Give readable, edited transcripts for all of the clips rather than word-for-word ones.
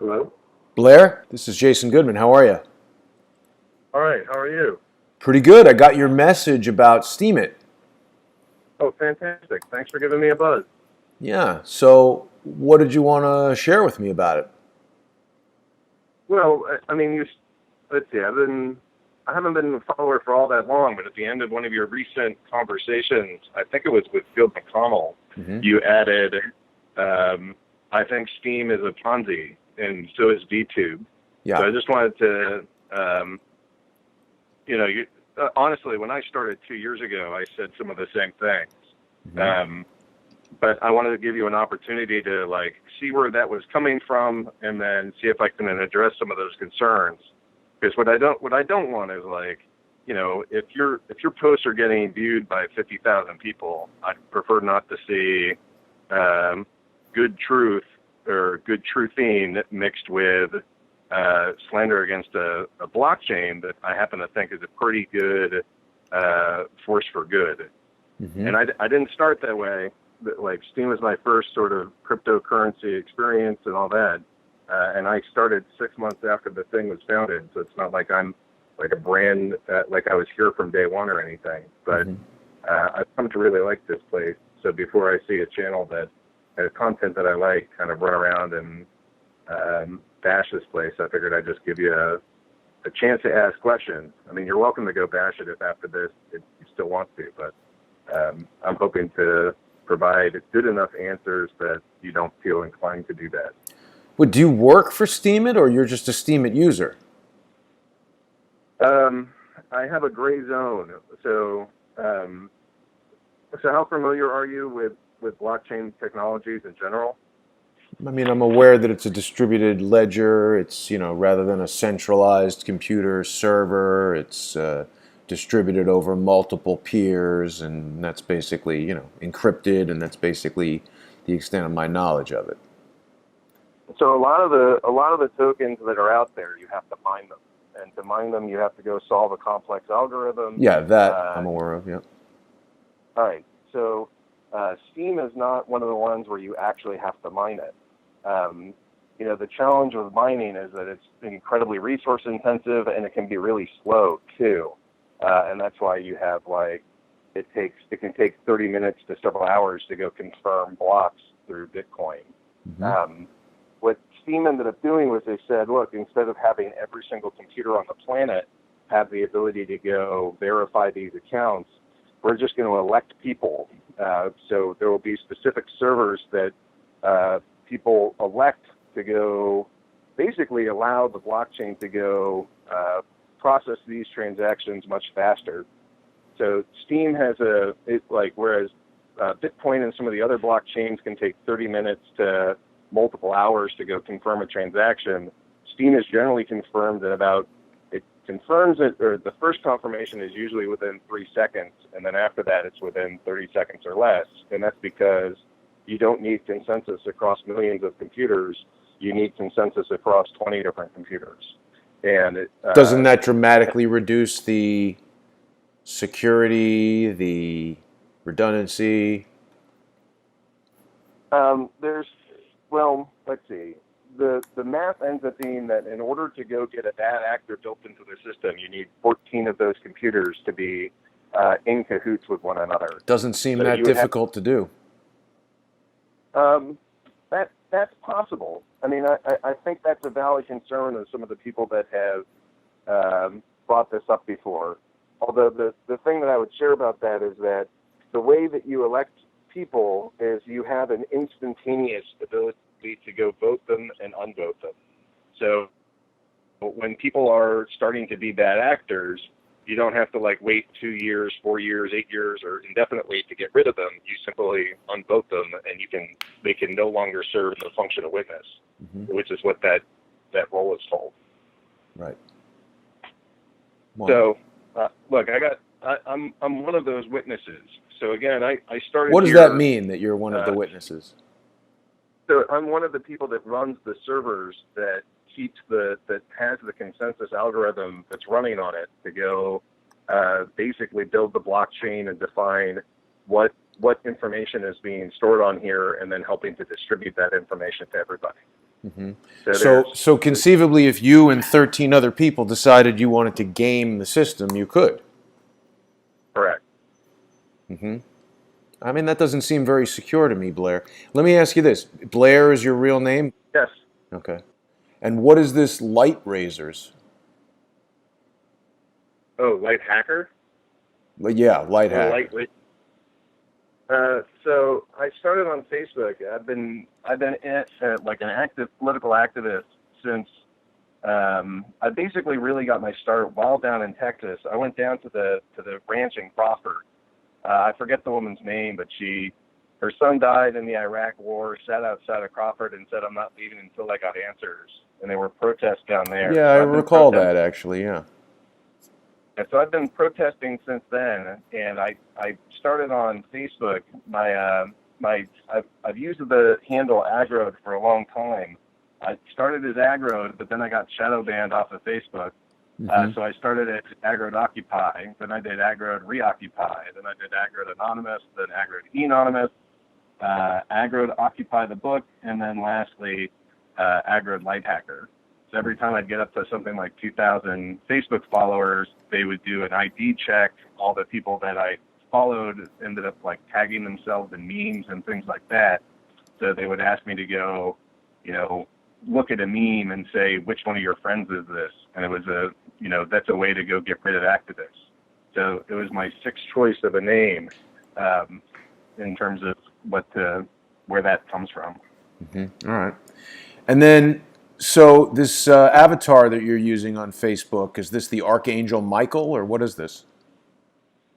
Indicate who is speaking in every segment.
Speaker 1: Hello?
Speaker 2: Blair, this is Jason Goodman. How are you?
Speaker 1: All right, how are you?
Speaker 2: Pretty good. I got your message about Steemit.
Speaker 1: Oh, fantastic. Thanks for giving me a buzz.
Speaker 2: Yeah. So, what did you want to share with me about it?
Speaker 1: Well, I mean, let's see, I haven't been a follower for all that long, but at the end of one of your recent conversations, I think it was with Field McConnell,
Speaker 2: Hmm.
Speaker 1: you added, I think Steam is a Ponzi, and so is VTube. So
Speaker 2: Yeah.
Speaker 1: I just wanted to, honestly, when I started 2 years ago, I said some of the same things.
Speaker 2: Hmm.
Speaker 1: Um, but I wanted to give you an opportunity to see where that was coming from, and then see if I can address some of those concerns. Because what I don't want is if your posts are getting viewed by 50,000 people, I'd prefer not to see good truth or good truthing mixed with slander against a blockchain that I happen to think is a pretty good force for good.
Speaker 2: Hmm.
Speaker 1: And I didn't start that way. But, Steam was my first sort of cryptocurrency experience and all that. And I started 6 months after the thing was founded, so it's not like I'm like a brand, like I was here from day one or anything. But
Speaker 2: Hmm.
Speaker 1: I've come to really like this place. So before I see a channel that has content that I like, kind of run around and bash this place, I figured I'd just give you a chance to ask questions. I mean, you're welcome to go bash it if after this if you still want to, but I'm hoping to provide good enough answers that you don't feel inclined to do that.
Speaker 2: Would you work for Steemit, or you're just a Steemit user?
Speaker 1: Um, I have a gray zone. So how familiar are you with blockchain technologies in general?
Speaker 2: I mean, I'm aware that it's a distributed ledger. It's, rather than a centralized computer server, it's distributed over multiple peers, and that's basically, encrypted, and that's basically the extent of my knowledge of it.
Speaker 1: So a lot of the tokens that are out there, you have to mine them, and to mine them, you have to go solve a complex algorithm.
Speaker 2: Yeah, that
Speaker 1: Uh,
Speaker 2: I'm aware of. Yeah.
Speaker 1: all right. So Steam is not one of the ones where you actually have to mine it. Um, the challenge with mining is that it's incredibly resource intensive and it can be really slow too. And that's why you have it can take 30 minutes to several hours to go confirm blocks through Bitcoin.
Speaker 2: Hmm.
Speaker 1: Um, what Steam ended up doing was they said, look, instead of having every single computer on the planet have the ability to go verify these accounts, we're just going to elect people. So there will be specific servers that people elect to go, basically allow the blockchain to go process these transactions much faster. So Steam has whereas Bitcoin and some of the other blockchains can take 30 minutes to multiple hours to go confirm a transaction, Steam is generally confirmed in it confirms it, or the first confirmation is usually within 3 seconds, and then after that it's within 30 seconds or less. And that's because you don't need consensus across millions of computers. You need consensus across 20 different computers. And
Speaker 2: Doesn't that dramatically reduce the security, the redundancy?
Speaker 1: there's, let's see. The math ends up being that in order to go get a bad actor built into the system, you need 14 of those computers to be in cahoots with one another.
Speaker 2: Doesn't seem
Speaker 1: So
Speaker 2: that
Speaker 1: you would have
Speaker 2: difficult to do.
Speaker 1: that's possible. I mean, I think that's a valid concern of some of the people that have brought this up before. Although the thing that I would share about that is that the way that you elect people is you have an instantaneous ability to go vote them and unvote them. So when people are starting to be bad actors, you don't have to wait 2 years, 4 years, 8 years, or indefinitely to get rid of them. You simply unvote them, and they can no longer serve the function of witness,
Speaker 2: Hmm.
Speaker 1: which is what that role is told.
Speaker 2: Right. Well,
Speaker 1: So look, I'm one of those witnesses. So again, I started
Speaker 2: what does that
Speaker 1: here.
Speaker 2: mean that you're one of the
Speaker 1: Uh,
Speaker 2: witnesses?
Speaker 1: so I'm one of the people that runs the servers that that has the consensus algorithm that's running on it to go basically build the blockchain and define what information is being stored on here, and then helping to distribute that information to everybody.
Speaker 2: So conceivably, if you and 13 other people decided you wanted to game the system, you could.
Speaker 1: correct.
Speaker 2: I mean, that doesn't seem very secure to me, Blair. Let me ask you this. Blair is your real name?
Speaker 1: Yes.
Speaker 2: Okay. And what is this Light Razors?
Speaker 1: Oh, light hacker
Speaker 2: Well, yeah, Light
Speaker 1: or
Speaker 2: Hacker.
Speaker 1: lightweight. So I started on Facebook. I've been like an active political activist since. I basically really got my start while down in Texas. I went down to the ranch in Crawford. I forget the woman's name, but her son died in the Iraq War. Sat outside of Crawford and said, "I'm not leaving until I got answers." And there were protests down there.
Speaker 2: Yeah, I recall that actually. Yeah.
Speaker 1: And so I've been protesting since then, and I started on Facebook. I've used the handle Aggroed for a long time. I started as Aggroed, but then I got shadow banned off of Facebook. So I started at Aggroed Occupy, then I did Aggroed Reoccupy, then I did Aggroed Anonymous, then Aggroed Anonymous, Aggroed Occupy the book, and then lastly Aggroed Light Hacker. So every time I'd get up to something like 2,000 Facebook followers, they would do an ID check. All the people that I followed ended up like tagging themselves in memes and things like that. So they would ask me to go, look at a meme and say, which one of your friends is this? And it was that's a way to go get rid of activists. So it was my sixth choice of a name in terms of where that comes from.
Speaker 2: All right. And then, so this avatar that you're using on Facebook, is this the Archangel Michael, or what is this?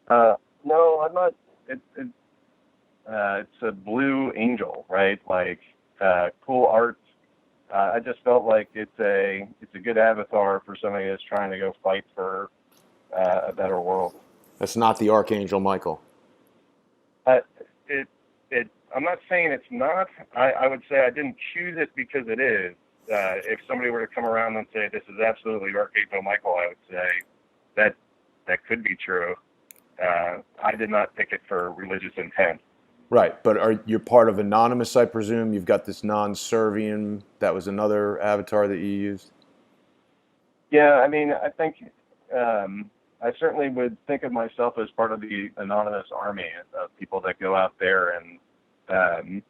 Speaker 1: No, I'm not. It's a blue angel, right? Like cool art. I just felt like it's a good avatar for somebody that's trying to go fight for a better world.
Speaker 2: That's not the Archangel Michael.
Speaker 1: I'm not saying it's not. I would say I didn't choose it because it is. If somebody were to come around and say this is absolutely Archangel Michael, I would say that could be true. I did not pick it for religious intent.
Speaker 2: Right, but you're part of Anonymous, I presume? You've got this non-Servian. That was another avatar that you used?
Speaker 1: Yeah, I mean, I think I certainly would think of myself as part of the anonymous army of people that go out there and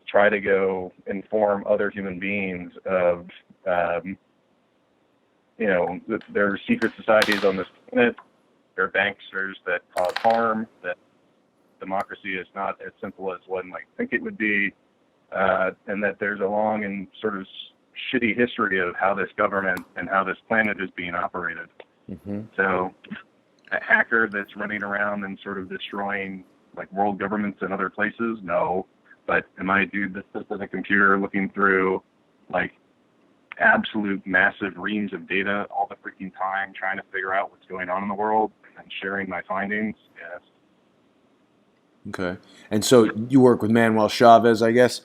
Speaker 1: try to go inform other human beings of, there are secret societies on this planet. There are banksters that cause harm, that democracy is not as simple as one might think it would be, and that there's a long and sort of shitty history of how this government and how this planet is being operated. So a hacker that's running around and sort of destroying like world governments and other places, no. But am I a dude that sits at a computer looking through like absolute massive reams of data all the freaking time, trying to figure out what's going on in the world and sharing my findings? Yes.
Speaker 2: Okay. And so you work with Manuel Chavez, I guess?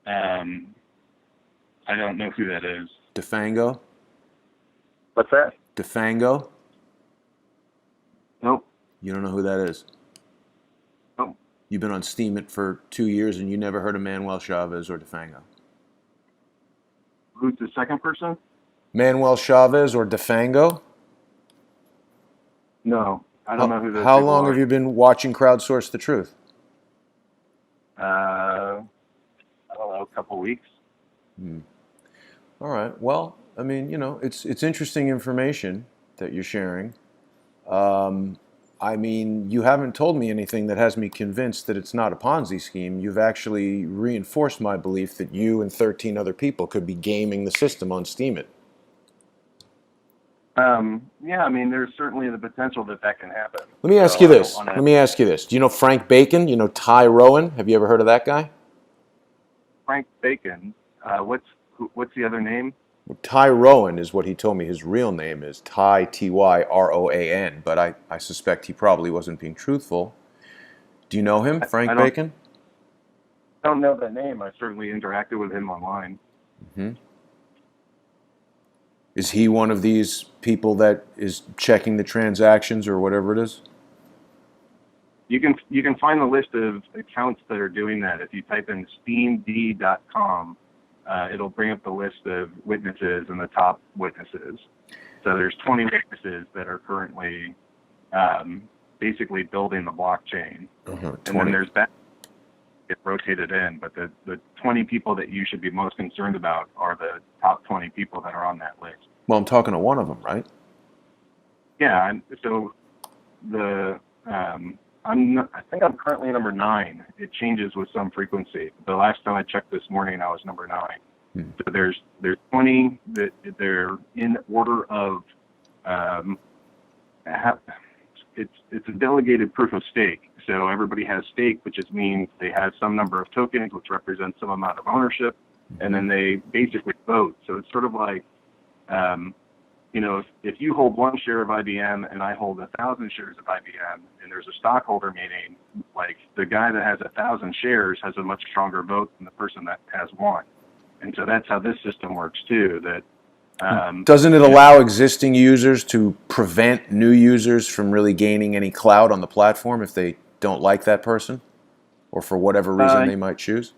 Speaker 1: I don't know who that is.
Speaker 2: DeFango?
Speaker 1: What's that?
Speaker 2: DeFango?
Speaker 1: Nope.
Speaker 2: You don't know who that is?
Speaker 1: Nope.
Speaker 2: You've been on Steemit for 2 years and you never heard of Manuel Chavez or DeFango?
Speaker 1: Who's the second person?
Speaker 2: Manuel Chavez or DeFango?
Speaker 1: No, I don't know who those
Speaker 2: How
Speaker 1: people
Speaker 2: long
Speaker 1: are.
Speaker 2: have you been watching Crowdsource the Truth?
Speaker 1: I don't know, a couple weeks.
Speaker 2: All right. Well, I mean, it's interesting information that you're sharing. I mean, you haven't told me anything that has me convinced that it's not a Ponzi scheme. You've actually reinforced my belief that you and 13 other people could be gaming the system on Steemit.
Speaker 1: Yeah, I mean, there's certainly the potential that can happen.
Speaker 2: Let me ask you this. Do you know Frank Bacon? You know Ty Rowan? Have you ever heard of that guy?
Speaker 1: Frank Bacon. What's the other name?
Speaker 2: Ty Rowan is what he told me his real name is. Ty, Tyroan. But I suspect he probably wasn't being truthful. Do you know him, Frank Bacon?
Speaker 1: I don't know that name. I certainly interacted with him online.
Speaker 2: Is he one of these people that is checking the transactions or whatever it is?
Speaker 1: you can find the list of accounts that are doing that. If you type in steemd.com, it'll bring up the list of witnesses and the top witnesses. So there's 20 witnesses that are currently basically building the blockchain.
Speaker 2: Uh-huh,
Speaker 1: and then there's that get rotated in, but the 20 people that you should be most concerned about are the top 20 people that are on that list.
Speaker 2: Well, I'm talking to one of them, right?
Speaker 1: Yeah, and so I think I'm currently number 9. It changes with some frequency. The last time I checked this morning, I was number 9. So there's 20 that they're in order of it's a delegated proof of stake. So everybody has stake, which just means they have some number of tokens, which represents some amount of ownership, and then they basically vote. So it's sort of like, if you hold 1 share of IBM and I hold 1,000 shares of IBM, and there's a stockholder meeting, like the guy that has 1,000 shares has a much stronger vote than the person that has 1. And so that's how this system works too. That
Speaker 2: doesn't it allow existing users to prevent new users from really gaining any clout on the platform if they don't like that person, or for whatever reason they might choose?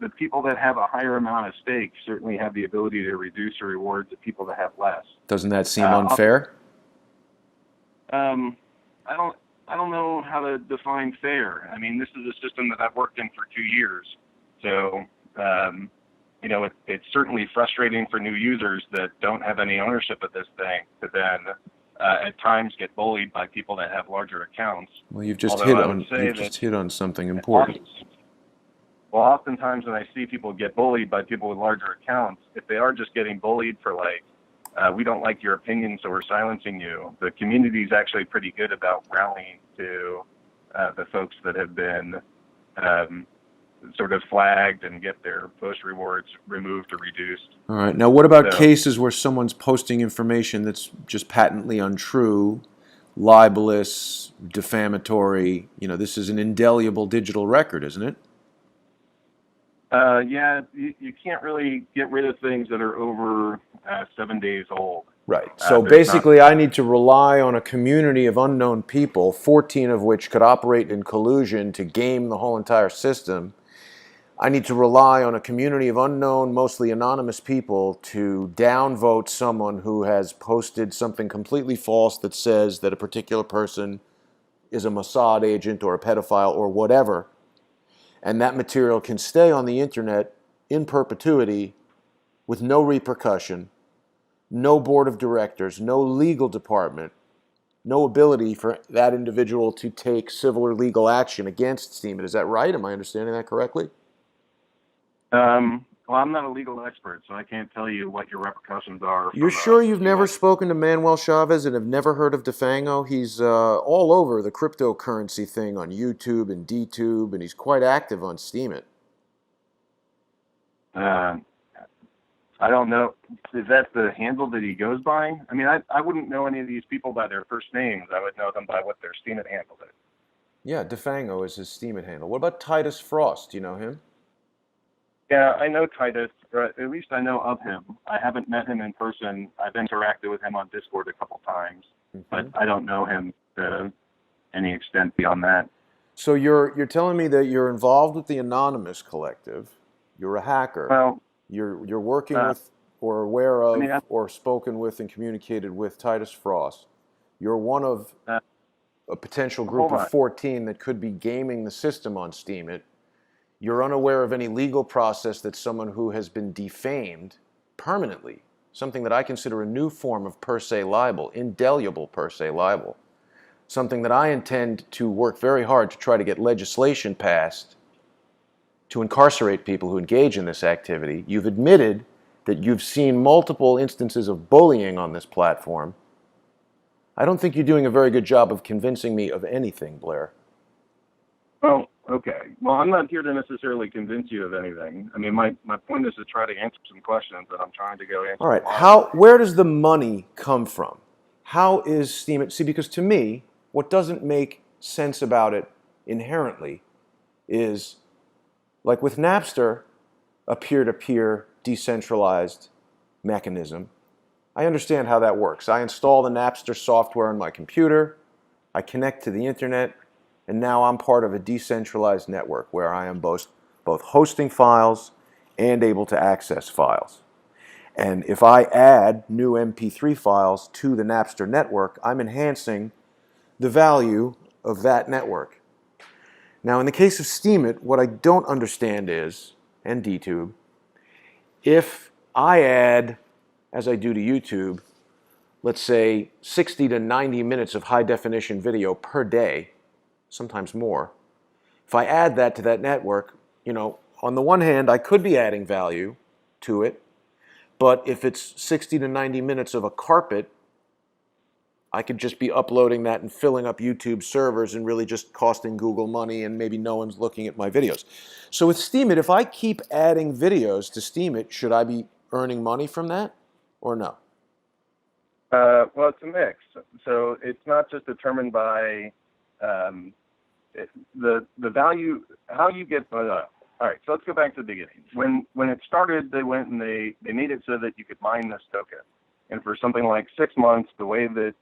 Speaker 1: The people that have a higher amount of stake certainly have the ability to reduce the rewards of people that have less.
Speaker 2: Doesn't that seem unfair?
Speaker 1: I don't know how to define fair. I mean, this is a system that I've worked in for 2 years, so it's certainly frustrating for new users that don't have any ownership of this thing to then at times get bullied by people that have larger accounts.
Speaker 2: Well, you've just hit on something important.
Speaker 1: Well, oftentimes when I see people get bullied by people with larger accounts, if they are just getting bullied for we don't like your opinion, so we're silencing you, the community is actually pretty good about rallying to the folks that have been sort of flagged and get their post rewards removed or reduced.
Speaker 2: All right. Now, what about cases where someone's posting information that's just patently untrue, libelous, defamatory? This is an indelible digital record, isn't it?
Speaker 1: Yeah, you can't really get rid of things that are over 7 days old.
Speaker 2: Right. So basically, I need to rely on a community of unknown people, 14 of which could operate in collusion to game the whole entire system. I need to rely on a community of unknown, mostly anonymous people to downvote someone who has posted something completely false that says that a particular person is a Mossad agent or a pedophile or whatever. And that material can stay on the internet in perpetuity with no repercussion, no board of directors, no legal department, no ability for that individual to take civil or legal action against Steemit. Is that right? Am I understanding that correctly?
Speaker 1: Well, I'm not a legal expert, so I can't tell you what your repercussions are.
Speaker 2: You're sure you've never spoken to Manuel Chavez and have never heard of Defango? He's all over the cryptocurrency thing on YouTube and DTube, and he's quite active on Steemit.
Speaker 1: I don't know. Is that the handle that he goes by? I mean, I wouldn't know any of these people by their first names. I would know them by what their Steemit handle is.
Speaker 2: Yeah, Defango is his Steemit handle. What about Titus Frost? Do you know him?
Speaker 1: Yeah, I know Titus, or at least I know of him. I haven't met him in person. I've interacted with him on Discord a couple times, but I don't know him to any extent beyond that.
Speaker 2: So you're telling me that you're involved with the Anonymous Collective. You're a hacker.
Speaker 1: Well,
Speaker 2: you're working with or aware of or spoken with and communicated with Titus Frost. You're one of a potential group of 14 that could be gaming the system on Steemit. You're unaware of any legal process that someone who has been defamed permanently, something that I consider a new form of per se libel, indelible per se libel, something that I intend to work very hard to try to get legislation passed to incarcerate people who engage in this activity. You've admitted that you've seen multiple instances of bullying on this platform. I don't think you're doing a very good job of convincing me of anything, Blair.
Speaker 1: Well, okay. Well, I'm not here to necessarily convince you of anything. I mean, my point is to try to answer some questions that I'm trying to go answer.
Speaker 2: All right. Where does the money come from? How is Steemit? See, because to me, what doesn't make sense about it inherently is, like with Napster, a peer-to-peer decentralized mechanism. I understand how that works. I install the Napster software on my computer. I connect to the internet, and now I'm part of a decentralized network where I am both hosting files and able to access files. And if I add new MP3 files to the Napster network, I'm enhancing the value of that network. Now, in the case of Steemit, what I don't understand is, and DTube, if I add, as I do to YouTube, let's say 60 to 90 minutes of high definition video per day, sometimes more, if I add that to that network, on the one hand, I could be adding value to it, but if it's 60 to 90 minutes of a carpet, I could just be uploading that and filling up YouTube servers and really just costing Google money, and maybe no one's looking at my videos. So with Steemit, if I keep adding videos to Steemit, should I be earning money from that or no?
Speaker 1: Well, it's a mix. So it's not just determined by the value, how you get. All right, so let's go back to the beginning. When it started, they went and they made it so that you could mine this token. And for something like 6 months, the way that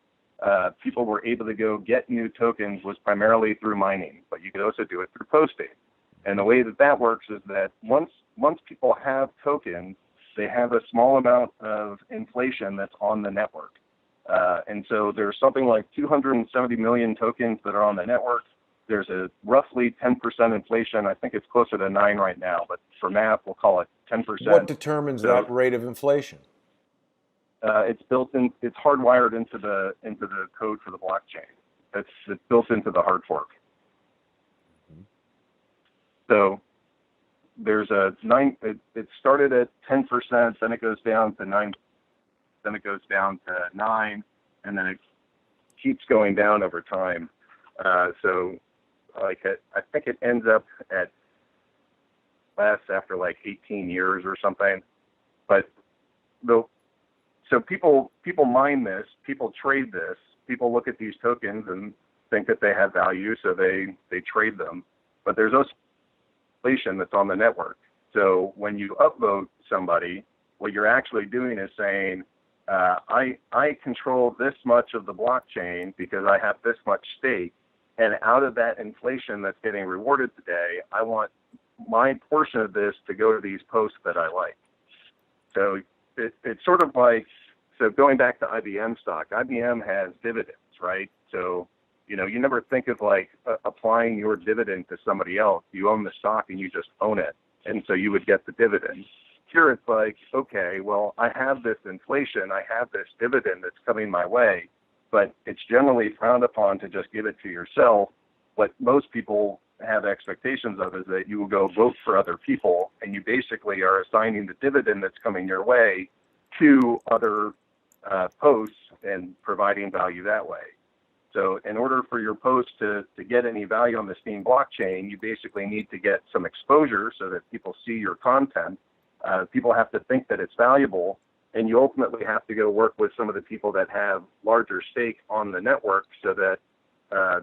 Speaker 1: people were able to go get new tokens was primarily through mining, but you could also do it through posting. And the way that that works is that once people have tokens, they have a small amount of inflation that's on the network. And so there's something like 270 million tokens that are on the network. There's a roughly 10% inflation. I think it's closer to 9 right now, but for math, we'll call it 10%.
Speaker 2: What determines that rate of inflation?
Speaker 1: It's built in. It's hardwired into the code for the blockchain. It's built into the hard fork. Mm-hmm. So there's a 9. It started at 10%, then it goes down to 9, then it goes down to 9, and then it keeps going down over time. So I think it ends up at less after like 18 years or something. But so people mine this, people trade this, people look at these tokens and think that they have value, so they trade them. But there's also inflation that's on the network. So when you upvote somebody, what you're actually doing is saying, I control this much of the blockchain because I have this much stake, and out of that inflation that's getting rewarded today, I want my portion of this to go to these posts that I like. So it's sort of like, so going back to IBM stock, IBM has dividends, right? So, you never think of like applying your dividend to somebody else. You own the stock and you just own it. And so you would get the dividend. Here it's like, okay, well, I have this inflation, I have this dividend that's coming my way, but it's generally frowned upon to just give it to yourself. What most people have expectations of is that you will go vote for other people, and you basically are assigning the dividend that's coming your way to other posts and providing value that way. So in order for your post to get any value on the Steem blockchain, you basically need to get some exposure so that people see your content. People have to think that it's valuable, and you ultimately have to go work with some of the people that have larger stake on the network so that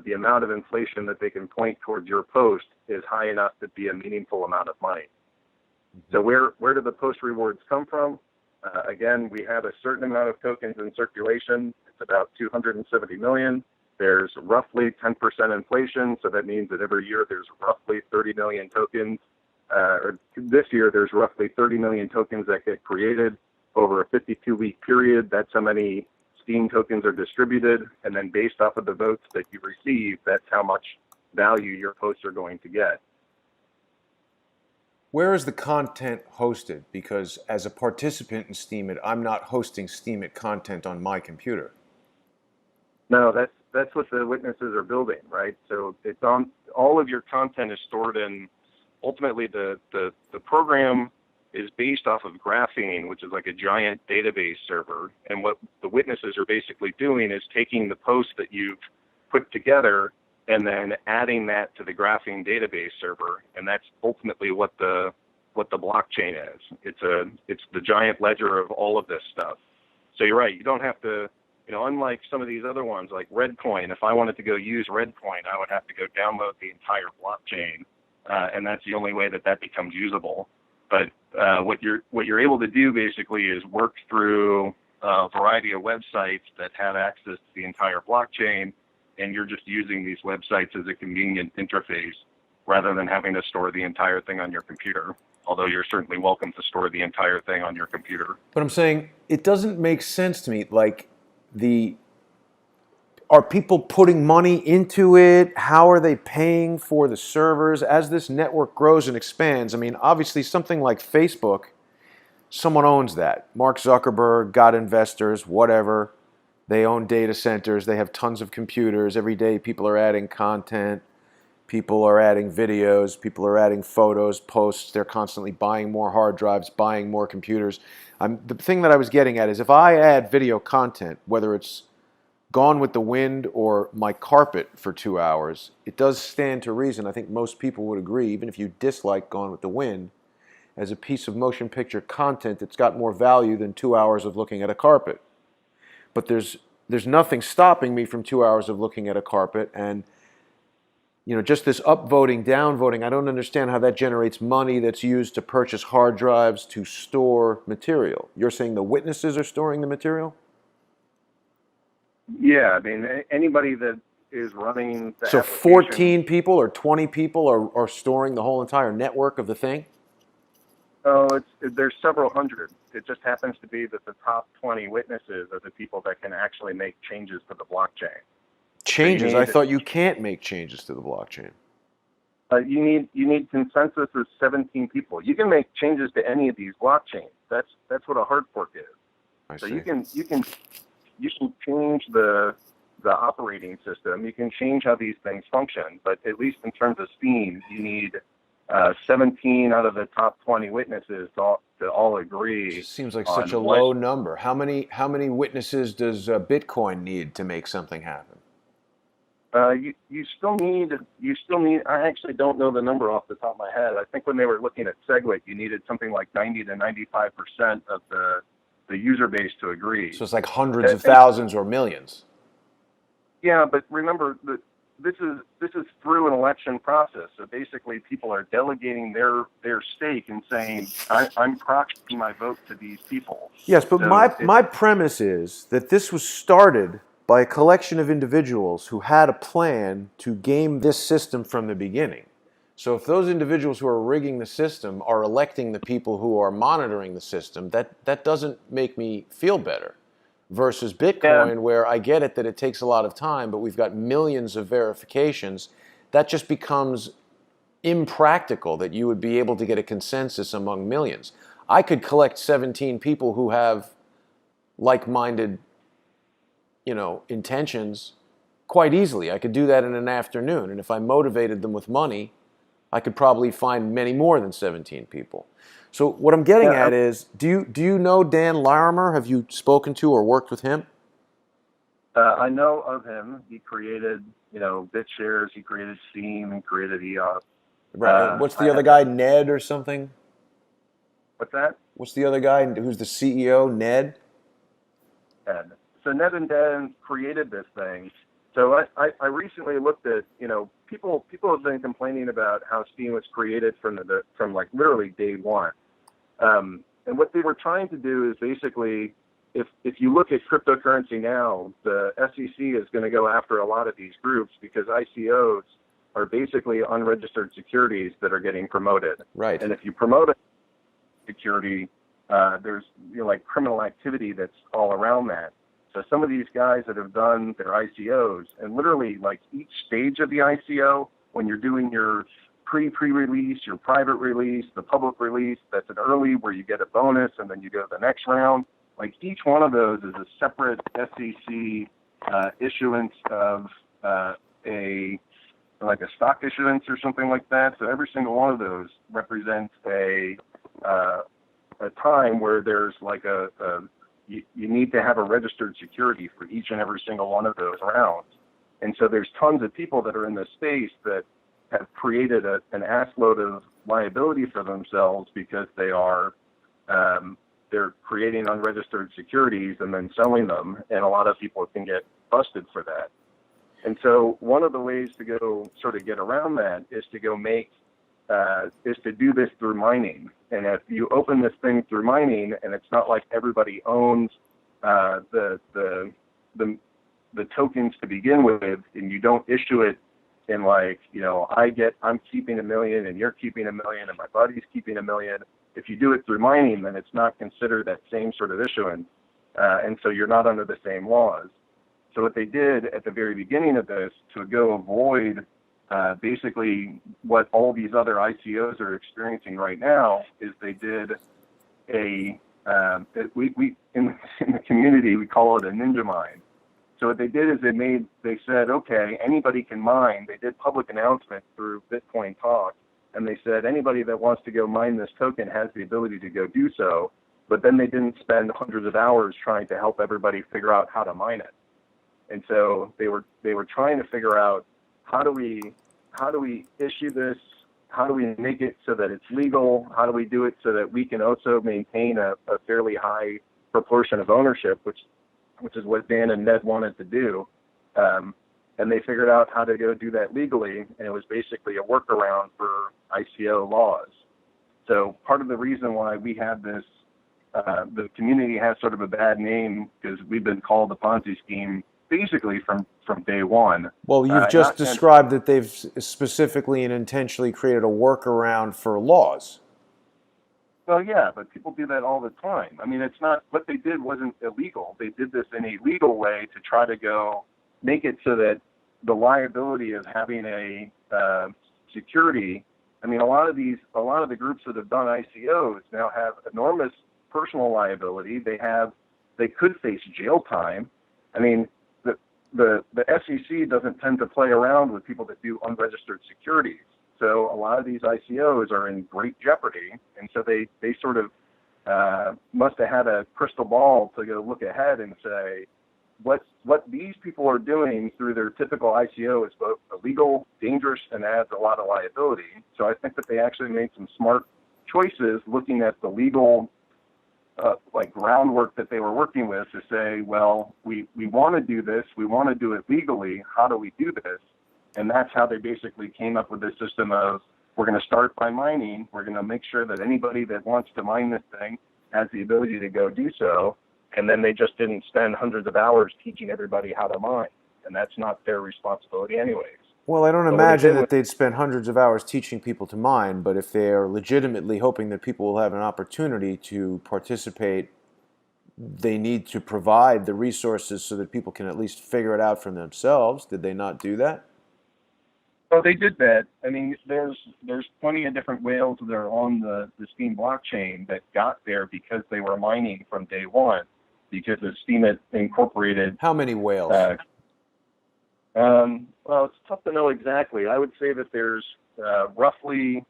Speaker 1: the amount of inflation that they can point towards your post is high enough to be a meaningful amount of money. Mm-hmm. So where do the post rewards come from? Again, we have a certain amount of tokens in circulation. It's about 270 million. There's roughly 10% inflation, so that means that every year there's roughly 30 million tokens. Or this year there's roughly 30 million tokens that get created over a 52-week period. That's how many Steem tokens are distributed, and then based off of the votes that you receive, that's how much value your posts are going to get.
Speaker 2: Where is the content hosted? Because as a participant in Steemit, I'm not hosting Steemit content on my computer.
Speaker 1: No, that's what the witnesses are building, right? So it's on, all of your content is stored in, ultimately the program is based off of Graphene, which is like a giant database server. And what the witnesses are basically doing is taking the post that you've put together and then adding that to the Graphene database server. And that's ultimately what the blockchain is. It's the giant ledger of all of this stuff. So you're right, you don't have to, unlike some of these other ones like Redcoin, if I wanted to go use Redcoin, I would have to go download the entire blockchain. And that's the only way that becomes usable. But what you're able to do basically is work through a variety of websites that have access to the entire blockchain and you're just using these websites as a convenient interface rather than having to store the entire thing on your computer. Although you're certainly welcome to store the entire thing on your computer.
Speaker 2: But I'm saying it doesn't make sense to me. Like, are people putting money into it? How are they paying for the servers as this network grows and expands? I mean, obviously something like Facebook, someone owns that. Mark Zuckerberg got investors, whatever. They own data centers. They have tons of computers. Every day people are adding content. People are adding videos. People are adding photos, posts. They're constantly buying more hard drives, buying more computers. The thing that I was getting at is if I add video content, whether it's Gone with the Wind or my carpet for 2 hours, it does stand to reason. I think most people would agree, even if you dislike Gone with the Wind, as a piece of motion picture content, it's got more value than 2 hours of looking at a carpet. But there's nothing stopping me from 2 hours of looking at a carpet. And just this upvoting, downvoting, I don't understand how that generates money that's used to purchase hard drives to store material. You're saying the witnesses are storing the material?
Speaker 1: Yeah, I mean, anybody that is running the
Speaker 2: So
Speaker 1: application,
Speaker 2: 14 people or 20 people are storing the whole entire network of the thing?
Speaker 1: Oh, there's several hundred. It just happens to be that the top 20 witnesses are the people that can actually make changes to the blockchain.
Speaker 2: Changes? I thought you can't make changes to the blockchain.
Speaker 1: You need consensus of 17 people. You can make changes to any of these blockchains. That's what a hard fork is.
Speaker 2: I
Speaker 1: So
Speaker 2: see.
Speaker 1: you can change the operating system. You can change how these things function. But at least in terms of Steam, you need 17 out of the top 20 witnesses to all agree.
Speaker 2: It seems like such a low number. How many witnesses does Bitcoin need to make something happen?
Speaker 1: You still need. I actually don't know the number off the top of my head. I think when they were looking at SegWit, you needed something like 90 to 95% of the user base to agree.
Speaker 2: So it's like hundreds of thousands or millions.
Speaker 1: Yeah, but remember that this is through an election process. So basically, people are delegating their stake and saying, I'm proxying my vote to these people.
Speaker 2: Yes, but
Speaker 1: So
Speaker 2: my premise is that this was started by a collection of individuals who had a plan to game this system from the beginning. So if those individuals who are rigging the system are electing the people who are monitoring the system, that doesn't make me feel better. Versus Bitcoin, where I get it that it takes a lot of time, but we've got millions of verifications, that just becomes impractical that you would be able to get a consensus among millions. I could collect 17 people who have like-minded, intentions quite easily. I could do that in an afternoon, and if I motivated them with money, I could probably find many more than 17 people. So what I'm getting at is, do you know Dan Larimer? Have you spoken to or worked with him?
Speaker 1: I know of him. He created, BitShares. He created Steem and created EOS.
Speaker 2: Right. What's the other guy, Ned or something?
Speaker 1: What's that?
Speaker 2: What's the other guy who's the CEO, Ned?
Speaker 1: Ned. So Ned and Dan created this thing. So I recently looked at, people have been complaining about how Steam was created from like literally day one. And what they were trying to do is basically, if you look at cryptocurrency now, the SEC is going to go after a lot of these groups because ICOs are basically unregistered securities that are getting promoted.
Speaker 2: Right.
Speaker 1: And if you promote a security, there's like criminal activity that's all around that. So some of these guys that have done their ICOs, and literally like each stage of the ICO, when you're doing your pre-release, your private release, the public release, that's an early where you get a bonus and then you go to the next round. Like each one of those is a separate SEC issuance of a stock issuance or something like that. So every single one of those represents a time where there's like you need to have a registered security for each and every single one of those rounds. And so there's tons of people that are in this space that have created an assload of liability for themselves because they're creating unregistered securities and then selling them, and a lot of people can get busted for that. And so one of the ways to go sort of get around that is to do this through mining. And if you open this thing through mining, and it's not like everybody owns the the tokens to begin with, and you don't issue it in like, I'm keeping 1 million and you're keeping 1 million and my buddy's keeping 1 million. If you do it through mining, then it's not considered that same sort of issuance, and so you're not under the same laws. So what they did at the very beginning of this to go avoid basically what all these other ICOs are experiencing right now is they did we in the community we call it a ninja mine. So what they did is they said, okay, anybody can mine. They did public announcements through Bitcoin Talk, and they said anybody that wants to go mine this token has the ability to go do so. But then they didn't spend hundreds of hours trying to help everybody figure out how to mine it. And so they were trying to figure out how do we issue this? How do we make it so that it's legal? How do we do it so that we can also maintain a fairly high proportion of ownership, which is what Dan and Ned wanted to do. And they figured out how to go do that legally, and it was basically a workaround for ICO laws. So part of the reason why we have this, the community has sort of a bad name because we've been called the Ponzi scheme basically from day one.
Speaker 2: Well, you've just described that they've specifically and intentionally created a workaround for laws.
Speaker 1: Well, yeah, but people do that all the time. I mean, it's not, what they did wasn't illegal. They did this in a legal way to try to go make it so that the liability of having a security, I mean, a lot of the groups that have done ICOs now have enormous personal liability. They could face jail time. I mean, the SEC doesn't tend to play around with people that do unregistered securities. So a lot of these ICOs are in great jeopardy, and so they sort of must have had a crystal ball to go look ahead and say, what these people are doing through their typical ICO is both illegal, dangerous, and adds a lot of liability. So I think that they actually made some smart choices looking at the legal groundwork that they were working with to say, well, we want to do this, we want to do it legally, how do we do this? And that's how they basically came up with this system of, we're going to start by mining, we're going to make sure that anybody that wants to mine this thing has the ability to go do so, and then they just didn't spend hundreds of hours teaching everybody how to mine, and that's not their responsibility anyways.
Speaker 2: Well, I don't imagine that they'd spend hundreds of hours teaching people to mine, but if they are legitimately hoping that people will have an opportunity to participate, they need to provide the resources so that people can at least figure it out for themselves. Did they not do that?
Speaker 1: Oh, they did that. I mean, there's plenty of different whales that are on the Steem blockchain that got there because they were mining from day one, because of Steemit incorporated.
Speaker 2: How many whales?
Speaker 1: Well, it's tough to know exactly. I would say that there's roughly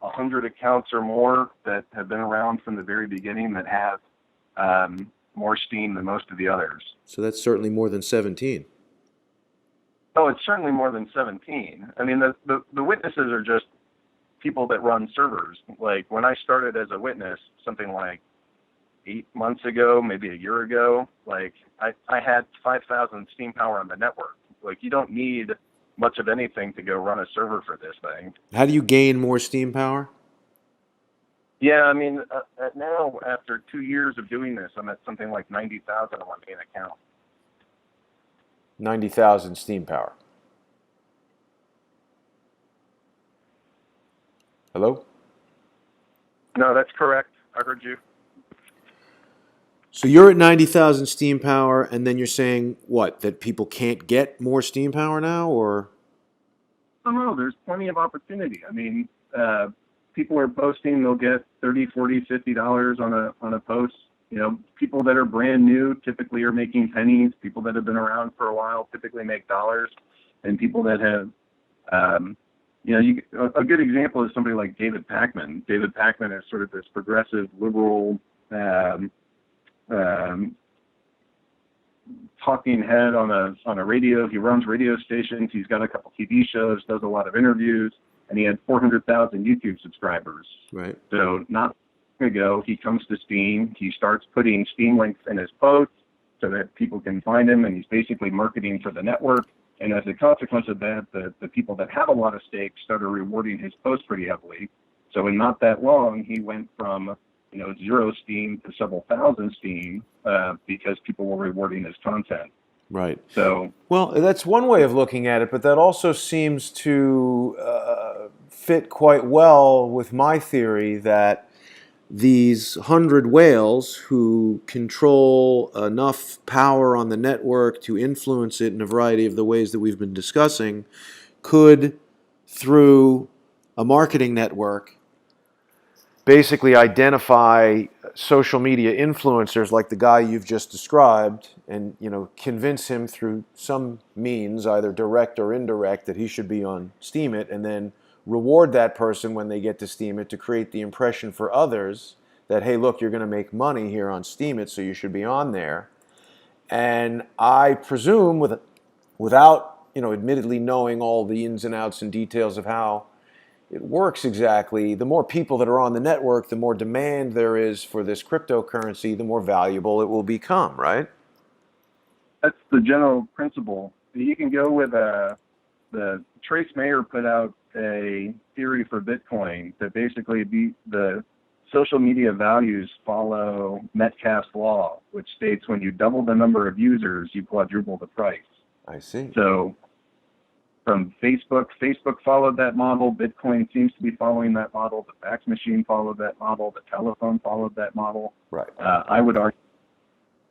Speaker 1: 100 accounts or more that have been around from the very beginning that have more Steem than most of the others.
Speaker 2: So that's certainly more than 17.
Speaker 1: Oh, it's certainly more than 17. I mean, the witnesses are just people that run servers. Like, when I started as a witness, something like 8 months ago, maybe a year ago, like, I had 5,000 Steem power on the network. Like, you don't need much of anything to go run a server for this thing.
Speaker 2: How do you gain more Steem power?
Speaker 1: Yeah, I mean, now, after 2 years of doing this, I'm at something like 90,000 on my main account.
Speaker 2: 90,000 Steem power. Hello?
Speaker 1: No, that's correct. I heard you.
Speaker 2: So you're at 90,000 Steem power, and then you're saying, what, that people can't get more Steem power now, or?
Speaker 1: Oh, no, there's plenty of opportunity. I mean, people are posting, they'll get $30, $40, $50 on a post. You know, people that are brand new typically are making pennies. People that have been around for a while typically make dollars. And people that have, a good example is somebody like David Pakman. David Pakman is sort of this progressive, liberal, talking head on a radio. He runs radio stations. He's got a couple TV shows, does a lot of interviews, and he had 400,000 YouTube subscribers.
Speaker 2: Right.
Speaker 1: So not ago, he comes to Steem. He starts putting Steem links in his posts so that people can find him, and he's basically marketing for the network. And as a consequence of that, the people that have a lot of stakes started rewarding his posts pretty heavily. So in not that long, he went from 0 Steem to several thousand Steem because people were rewarding his content.
Speaker 2: Right.
Speaker 1: So,
Speaker 2: Well, that's one way of looking at it, but that also seems to fit quite well with my theory that these 100 whales who control enough power on the network to influence it in a variety of the ways that we've been discussing could, through a marketing network, basically identify social media influencers like the guy you've just described and, convince him through some means, either direct or indirect, that he should be on Steemit, and then reward that person when they get to Steemit to create the impression for others that, hey, look, you're going to make money here on Steemit, so you should be on there. And I presume, without, admittedly knowing all the ins and outs and details of how it works exactly, the more people that are on the network, the more demand there is for this cryptocurrency, the more valuable it will become, right?
Speaker 1: that's the general principle. You can go with the Trace Mayer put out a theory for Bitcoin that basically the social media values follow Metcalfe's law, which states when you double the number of users, you quadruple the price.
Speaker 2: I see.
Speaker 1: So from Facebook followed that model. Bitcoin seems to be following that model. The fax machine followed that model. The telephone followed that model.
Speaker 2: Right.
Speaker 1: I would argue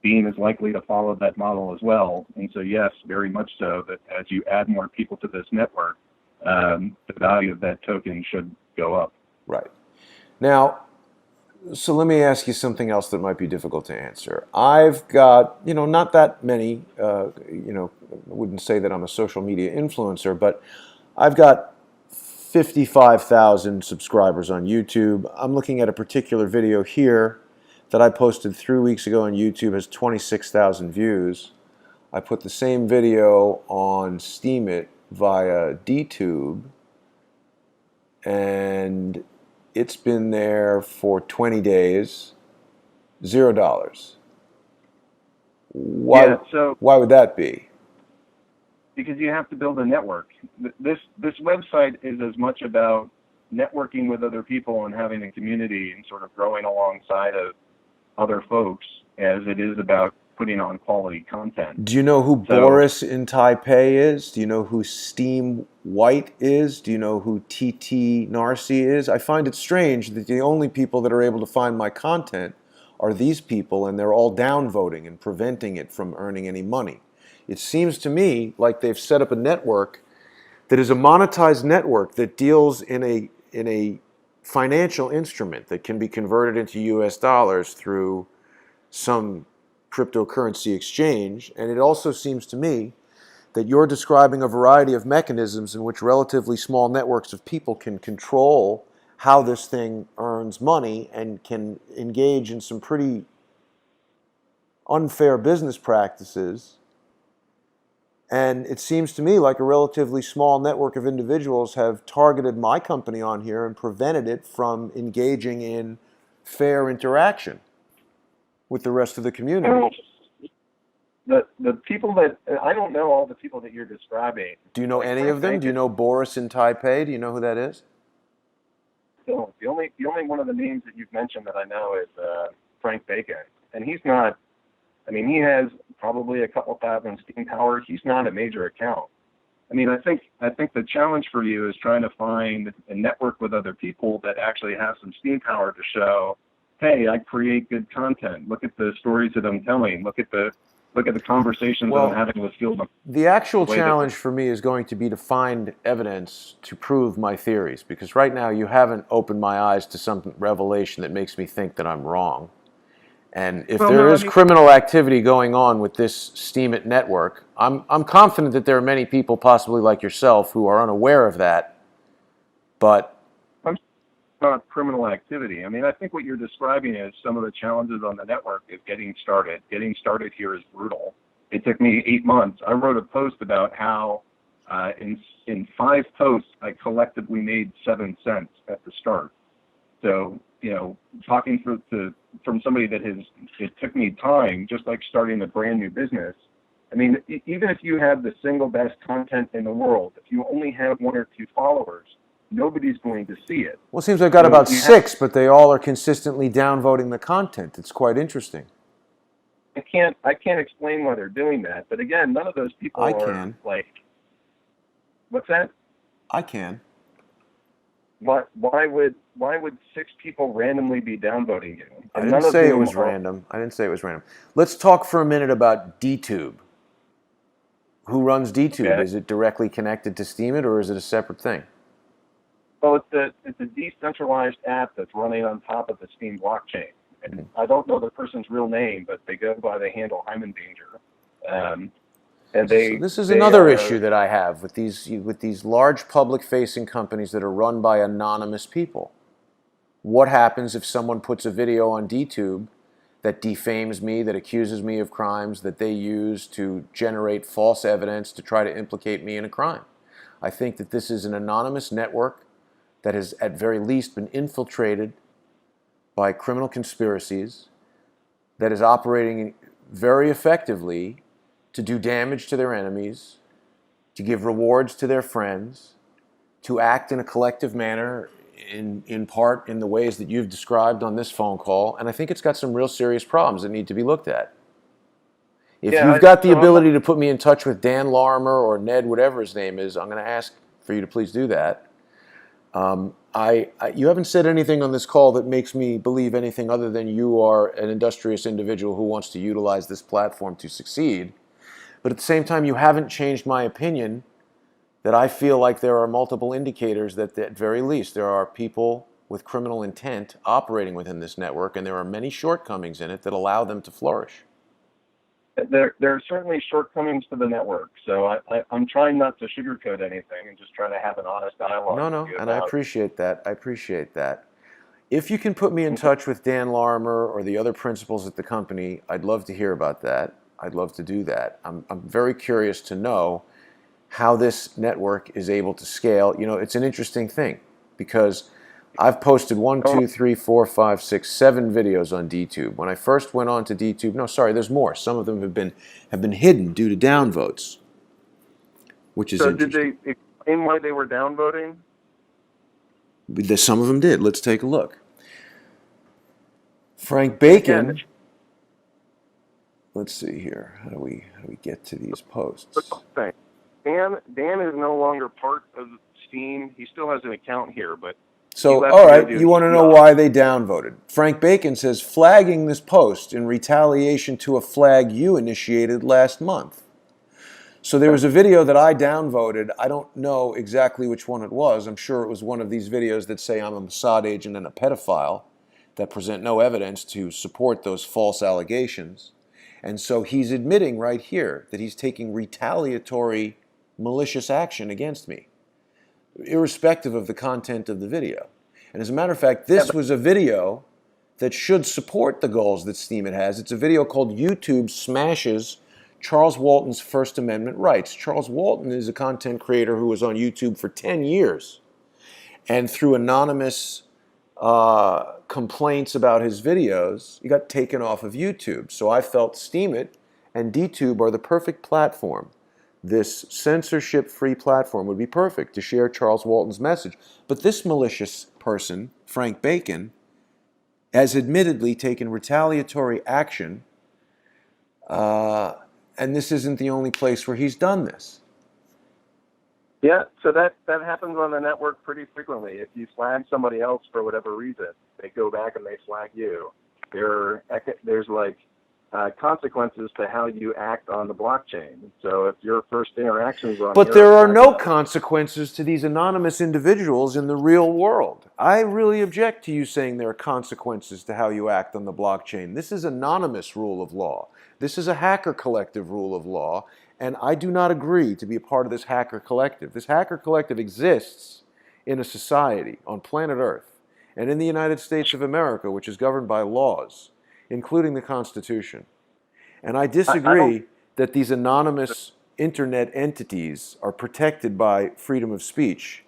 Speaker 1: Beam is likely to follow that model as well. And so, yes, very much so, that as you add more people to this network, the value of that token should go up.
Speaker 2: Right. Now, so let me ask you something else that might be difficult to answer. I've got, not that many, I wouldn't say that I'm a social media influencer, but I've got 55,000 subscribers on YouTube. I'm looking at a particular video here that I posted 3 weeks ago on YouTube, has 26,000 views. I put the same video on Steemit via DTube, and it's been there for 20 days, $0. Why would that be?
Speaker 1: Because you have to build a network. This website is as much about networking with other people and having a community and sort of growing alongside of other folks as it is about putting on quality content.
Speaker 2: Do you know who Boris in Taipei is? Do you know who Steam White is? Do you know who TT Narcy is? I find it strange that the only people that are able to find my content are these people, and they're all downvoting and preventing it from earning any money. It seems to me like they've set up a network that is a monetized network that deals in a financial instrument that can be converted into US dollars through some cryptocurrency exchange. And it also seems to me that you're describing a variety of mechanisms in which relatively small networks of people can control how this thing earns money and can engage in some pretty unfair business practices. And it seems to me like a relatively small network of individuals have targeted my company on here and prevented it from engaging in fair interaction with the rest of the community.
Speaker 1: The people that, I don't know all the people that you're describing.
Speaker 2: Do you know any of them? Do you know Boris in Taipei? Do you know who that is?
Speaker 1: No, the only one of the names that you've mentioned that I know is Frank Bacon, and he's not. I mean, he has probably a couple thousand Steam power. He's not a major account. I mean, I think the challenge for you is trying to find a network with other people that actually have some Steam power to show, hey, I create good content. Look at the stories that I'm telling. Look at the conversations that I'm having with field.
Speaker 2: The actual challenge for me is going to be to find evidence to prove my theories, because right now you haven't opened my eyes to some revelation that makes me think that I'm wrong. And if there is criminal activity going on with this Steemit network, I'm confident that there are many people, possibly like yourself, who are unaware of that. But
Speaker 1: I'm not criminal activity. I mean, I think what you're describing is some of the challenges on the network is getting started. Getting started here is brutal. It took me 8 months. I wrote a post about how in 5 posts I collectively made 7 cents at the start. So, talking from somebody that it took me time, just like starting a brand new business. I mean, even if you have the single best content in the world, if you only have 1 or 2 followers, nobody's going to see it.
Speaker 2: Well, it seems I've got about 6, but they all are consistently downvoting the content. It's quite interesting.
Speaker 1: I can't explain why they're doing that. But again, none of those people
Speaker 2: I
Speaker 1: are
Speaker 2: can.
Speaker 1: like, what's that?
Speaker 2: I can.
Speaker 1: Why would six people randomly be downvoting you?
Speaker 2: I
Speaker 1: And
Speaker 2: didn't
Speaker 1: none of
Speaker 2: say it
Speaker 1: whom
Speaker 2: was
Speaker 1: are.
Speaker 2: random. I didn't say it was random. Let's talk for a minute about DTube. Who runs DTube?
Speaker 1: Okay.
Speaker 2: Is it directly connected to Steemit, or is it a separate thing?
Speaker 1: Well, it's a decentralized app that's running on top of the Steam blockchain. And
Speaker 2: Mhm.
Speaker 1: I don't know the person's real name, but they go by the handle Heimendanger. And
Speaker 2: So
Speaker 1: they
Speaker 2: this is
Speaker 1: they
Speaker 2: another issue
Speaker 1: are
Speaker 2: that I have with these large public-facing companies that are run by anonymous people. What happens if someone puts a video on DTube that defames me, that accuses me of crimes that they use to generate false evidence to try to implicate me in a crime? I think that this is an anonymous network that has at very least been infiltrated by criminal conspiracies, that is operating very effectively to do damage to their enemies, to give rewards to their friends, to act in a collective manner, in part in the ways that you've described on this phone call. And I think it's got some real serious problems that need to be looked at. If
Speaker 1: yeah.
Speaker 2: you've got the
Speaker 1: So I'm not.
Speaker 2: ability to put me in touch with Dan Larimer or Ned, whatever his name is, I'm going to ask for you to please do that. You haven't said anything on this call that makes me believe anything other than you are an industrious individual who wants to utilize this platform to succeed. But at the same time, you haven't changed my opinion that I feel like there are multiple indicators that at very least there are people with criminal intent operating within this network, and there are many shortcomings in it that allow them to flourish.
Speaker 1: There are certainly shortcomings to the network. So I'm trying not to sugarcoat anything and just trying to have an honest dialogue
Speaker 2: No,
Speaker 1: with
Speaker 2: no,
Speaker 1: you
Speaker 2: and I
Speaker 1: about.
Speaker 2: appreciate that. I appreciate that. If you can put me in touch with Dan Larimer or the other principals at the company, I'd love to hear about that. I'd love to do that. I'm very curious to know how this network is able to scale. You know, it's an interesting thing because I've posted one,
Speaker 1: Oh,
Speaker 2: two, three, four, five, six, 7 videos on DTube. When I first went on to DTube, no, sorry, there's more. Some of them have been hidden due to downvotes, which is
Speaker 1: so did
Speaker 2: interesting.
Speaker 1: they explain why they were downvoting?
Speaker 2: Some of them did. Let's take a look. Frank
Speaker 1: And again,
Speaker 2: Bacon. Let's see here. How do we get to these posts?
Speaker 1: thing. Dan is no longer part of Steam. He still has an account here, but he
Speaker 2: So,
Speaker 1: left
Speaker 2: all
Speaker 1: to go
Speaker 2: right,
Speaker 1: do
Speaker 2: you want to know
Speaker 1: EPI.
Speaker 2: why they downvoted. Frank Bacon says, flagging this post in retaliation to a flag you initiated last month. So there was a video that I downvoted. I don't know exactly which one it was. I'm sure it was one of these videos that say I'm a Mossad agent and a pedophile that present no evidence to support those false allegations. And so he's admitting right here that he's taking retaliatory malicious action against me, irrespective of the content of the video. And as a matter of fact,
Speaker 1: Yeah,
Speaker 2: this was a video that should support the goals that Steemit has. It's a video called YouTube Smashes Charles Walton's First Amendment Rights. Charles Walton is a content creator who was on YouTube for 10 years. And through anonymous complaints about his videos, he got taken off of YouTube. So I felt Steemit and DTube are the perfect platform. This censorship-free platform would be perfect to share Charles Walton's message. But this malicious person, Frank Bacon, has admittedly taken retaliatory action, and this isn't the only place where he's done this.
Speaker 1: yeah. So that happens on the network pretty frequently. If you flag somebody else for whatever reason, they go back and they flag you. There's like consequences to how you act on the blockchain. So if your first interactions on
Speaker 2: But
Speaker 1: here
Speaker 2: there are
Speaker 1: flag
Speaker 2: no
Speaker 1: you,
Speaker 2: consequences to these anonymous individuals in the real world. I really object to you saying there are consequences to how you act on the blockchain. This is anonymous rule of law. This is a hacker collective rule of law, and I do not agree to be a part of this hacker collective. This hacker collective exists in a society on planet Earth and in the United States of America, which is governed by laws, including the Constitution. And I
Speaker 1: I don't.
Speaker 2: disagree that these anonymous internet entities are protected by freedom of speech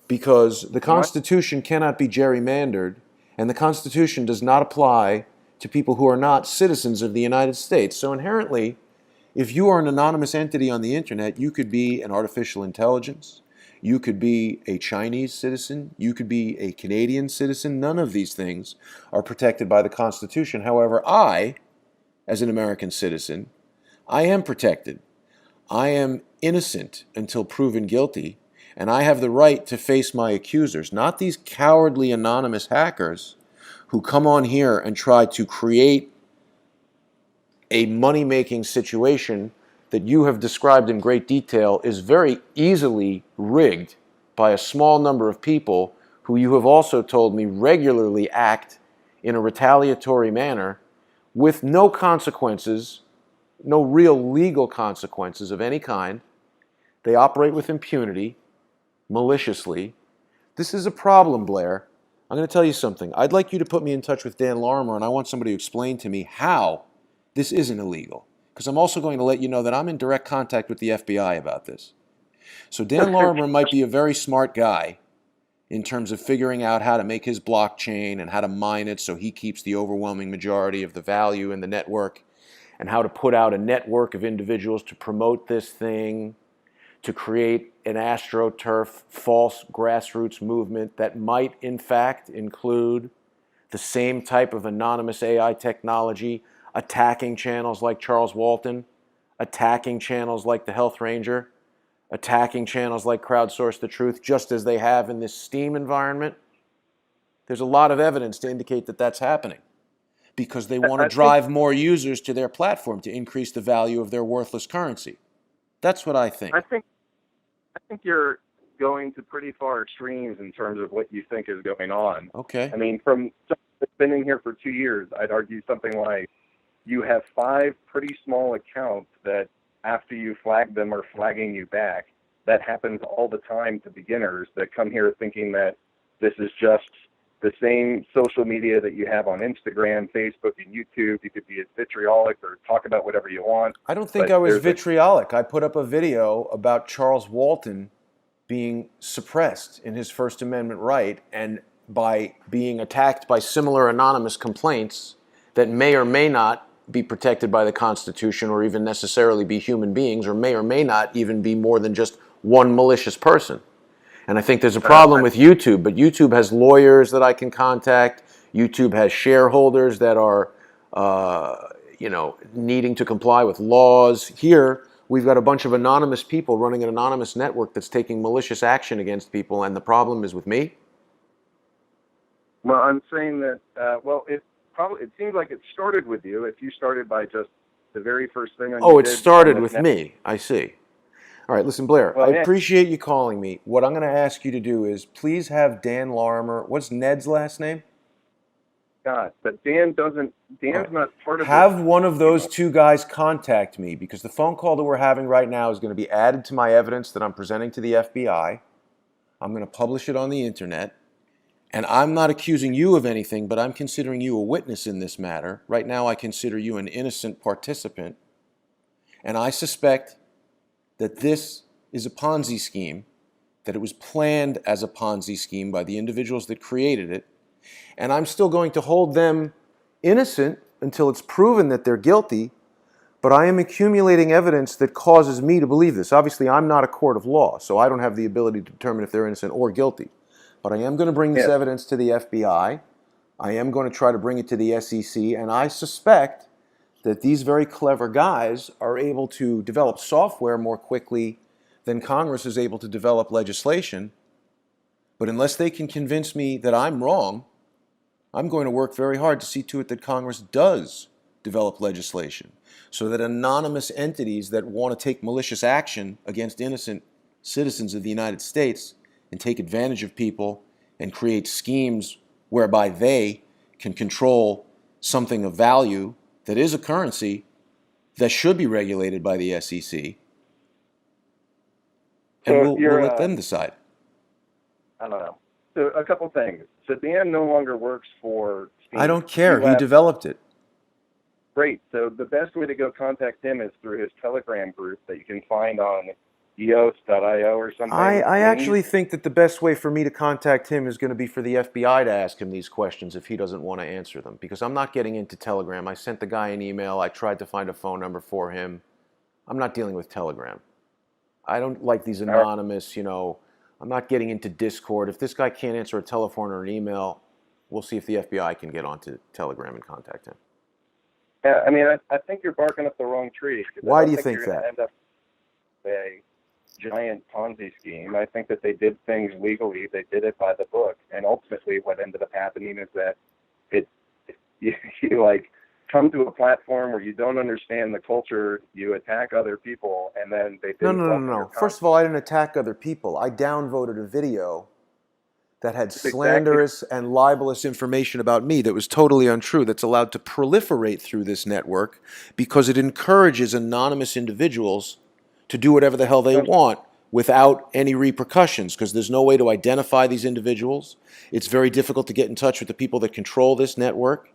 Speaker 2: because the
Speaker 1: What?
Speaker 2: Constitution cannot be gerrymandered, and the Constitution does not apply to people who are not citizens of the United States. So inherently, if you are an anonymous entity on the internet, you could be an artificial intelligence, you could be a Chinese citizen, you could be a Canadian citizen. None of these things are protected by the Constitution. However, I as an American citizen, I am protected. I am innocent until proven guilty, and I have the right to face my accusers, not these cowardly anonymous hackers who come on here and try to create a money-making situation that you have described in great detail is very easily rigged by a small number of people who you have also told me regularly act in a retaliatory manner with no consequences, no real legal consequences of any kind. They operate with impunity, maliciously. This is a problem, Blair. I'm going to tell you something. I'd like you to put me in touch with Dan Larimer, and I want somebody to explain to me how this isn't illegal. Because I'm also going to let you know that I'm in direct contact with the FBI about this. So Dan Larimer might be a very smart guy in terms of figuring out how to make his blockchain and how to mine it so he keeps the overwhelming majority of the value in the network, and how to put out a network of individuals to promote this thing, to create an AstroTurf false grassroots movement that might in fact include the same type of anonymous AI technology attacking channels like Charles Walton, attacking channels like the Health Ranger, attacking channels like Crowdsource the Truth, just as they have in this Steem environment. There's a lot of evidence to indicate that that's happening because they want to drive more users to their platform to increase the value of their worthless currency. That's what I think.
Speaker 1: I think you're going to pretty far extremes in terms of what you think is going on.
Speaker 2: Okay.
Speaker 1: I mean, from spending here for 2 years, I'd argue something like you have 5 pretty small accounts that after you flag them are flagging you back. That happens all the time to beginners that come here thinking that this is just the same social media that you have on Instagram, Facebook, and YouTube. You could be as vitriolic or talk about whatever you want.
Speaker 2: I don't think I was vitriolic. I put up a video about Charles Walton being suppressed in his First Amendment right and by being attacked by similar anonymous complaints that may or may not be protected by the Constitution or even necessarily be human beings or may not even be more than just one malicious person. And I think there's a problem with YouTube, but YouTube has lawyers that I can contact. YouTube has shareholders that are, needing to comply with laws. Here, we've got a bunch of anonymous people running an anonymous network that's taking malicious action against people, and the problem is with me?
Speaker 1: Well, I'm saying that, it seems like it started with you. If you started by just the very first thing on
Speaker 2: it started with me. I see. All right, listen, Blair, I appreciate you calling me. What I'm going to ask you to do is please have Dan Larimer. What's Ned's last name?
Speaker 1: God, but Dan's not part of
Speaker 2: Have one of those two guys contact me because the phone call that we're having right now is going to be added to my evidence that I'm presenting to the FBI. I'm going to publish it on the internet. And I'm not accusing you of anything, but I'm considering you a witness in this matter. Right now, I consider you an innocent participant. And I suspect that this is a Ponzi scheme, that it was planned as a Ponzi scheme by the individuals that created it. And I'm still going to hold them innocent until it's proven that they're guilty, but I am accumulating evidence that causes me to believe this. Obviously, I'm not a court of law, so I don't have the ability to determine if they're innocent or guilty. But I am going to bring this evidence to the FBI. I am going to try to bring it to the SEC, and I suspect that these very clever guys are able to develop software more quickly than Congress is able to develop legislation. But unless they can convince me that I'm wrong, I'm going to work very hard to see to it that Congress does develop legislation so that anonymous entities that want to take malicious action against innocent citizens of the United States and take advantage of people and create schemes whereby they can control something of value that is a currency that should be regulated by the SEC. And we'll let them decide.
Speaker 1: I don't know. So a couple things. So Dan no longer works for Steemit.
Speaker 2: I don't care. He developed it.
Speaker 1: Great. So the best way to go contact him is through his Telegram group that you can find on eos.io or something.
Speaker 2: I actually think that the best way for me to contact him is going to be for the FBI to ask him these questions if he doesn't want to answer them. Because I'm not getting into Telegram. I sent the guy an email. I tried to find a phone number for him. I'm not dealing with Telegram. I don't like these anonymous, I'm not getting into Discord. If this guy can't answer a telephone or an email, we'll see if the FBI can get onto Telegram and contact him.
Speaker 1: Yeah, I mean, I think you're barking up the wrong tree because I
Speaker 2: Why do
Speaker 1: don't
Speaker 2: you
Speaker 1: think
Speaker 2: think
Speaker 1: you're going to
Speaker 2: that?
Speaker 1: end up with a giant Ponzi scheme. I think that they did things legally. They did it by the book, and ultimately, what ended up happening is that it you like come to a platform where you don't understand the culture, you attack other people, and then they
Speaker 2: No,
Speaker 1: didn't
Speaker 2: no, no,
Speaker 1: welcome your
Speaker 2: no. First
Speaker 1: content.
Speaker 2: of all, I didn't attack other people. I downvoted a video that had
Speaker 1: It's exactly
Speaker 2: slanderous and libelous information about me that was totally untrue, that's allowed to proliferate through this network because it encourages anonymous individuals to do whatever the hell they want without any repercussions, because there's no way to identify these individuals. It's very difficult to get in touch with the people that control this network.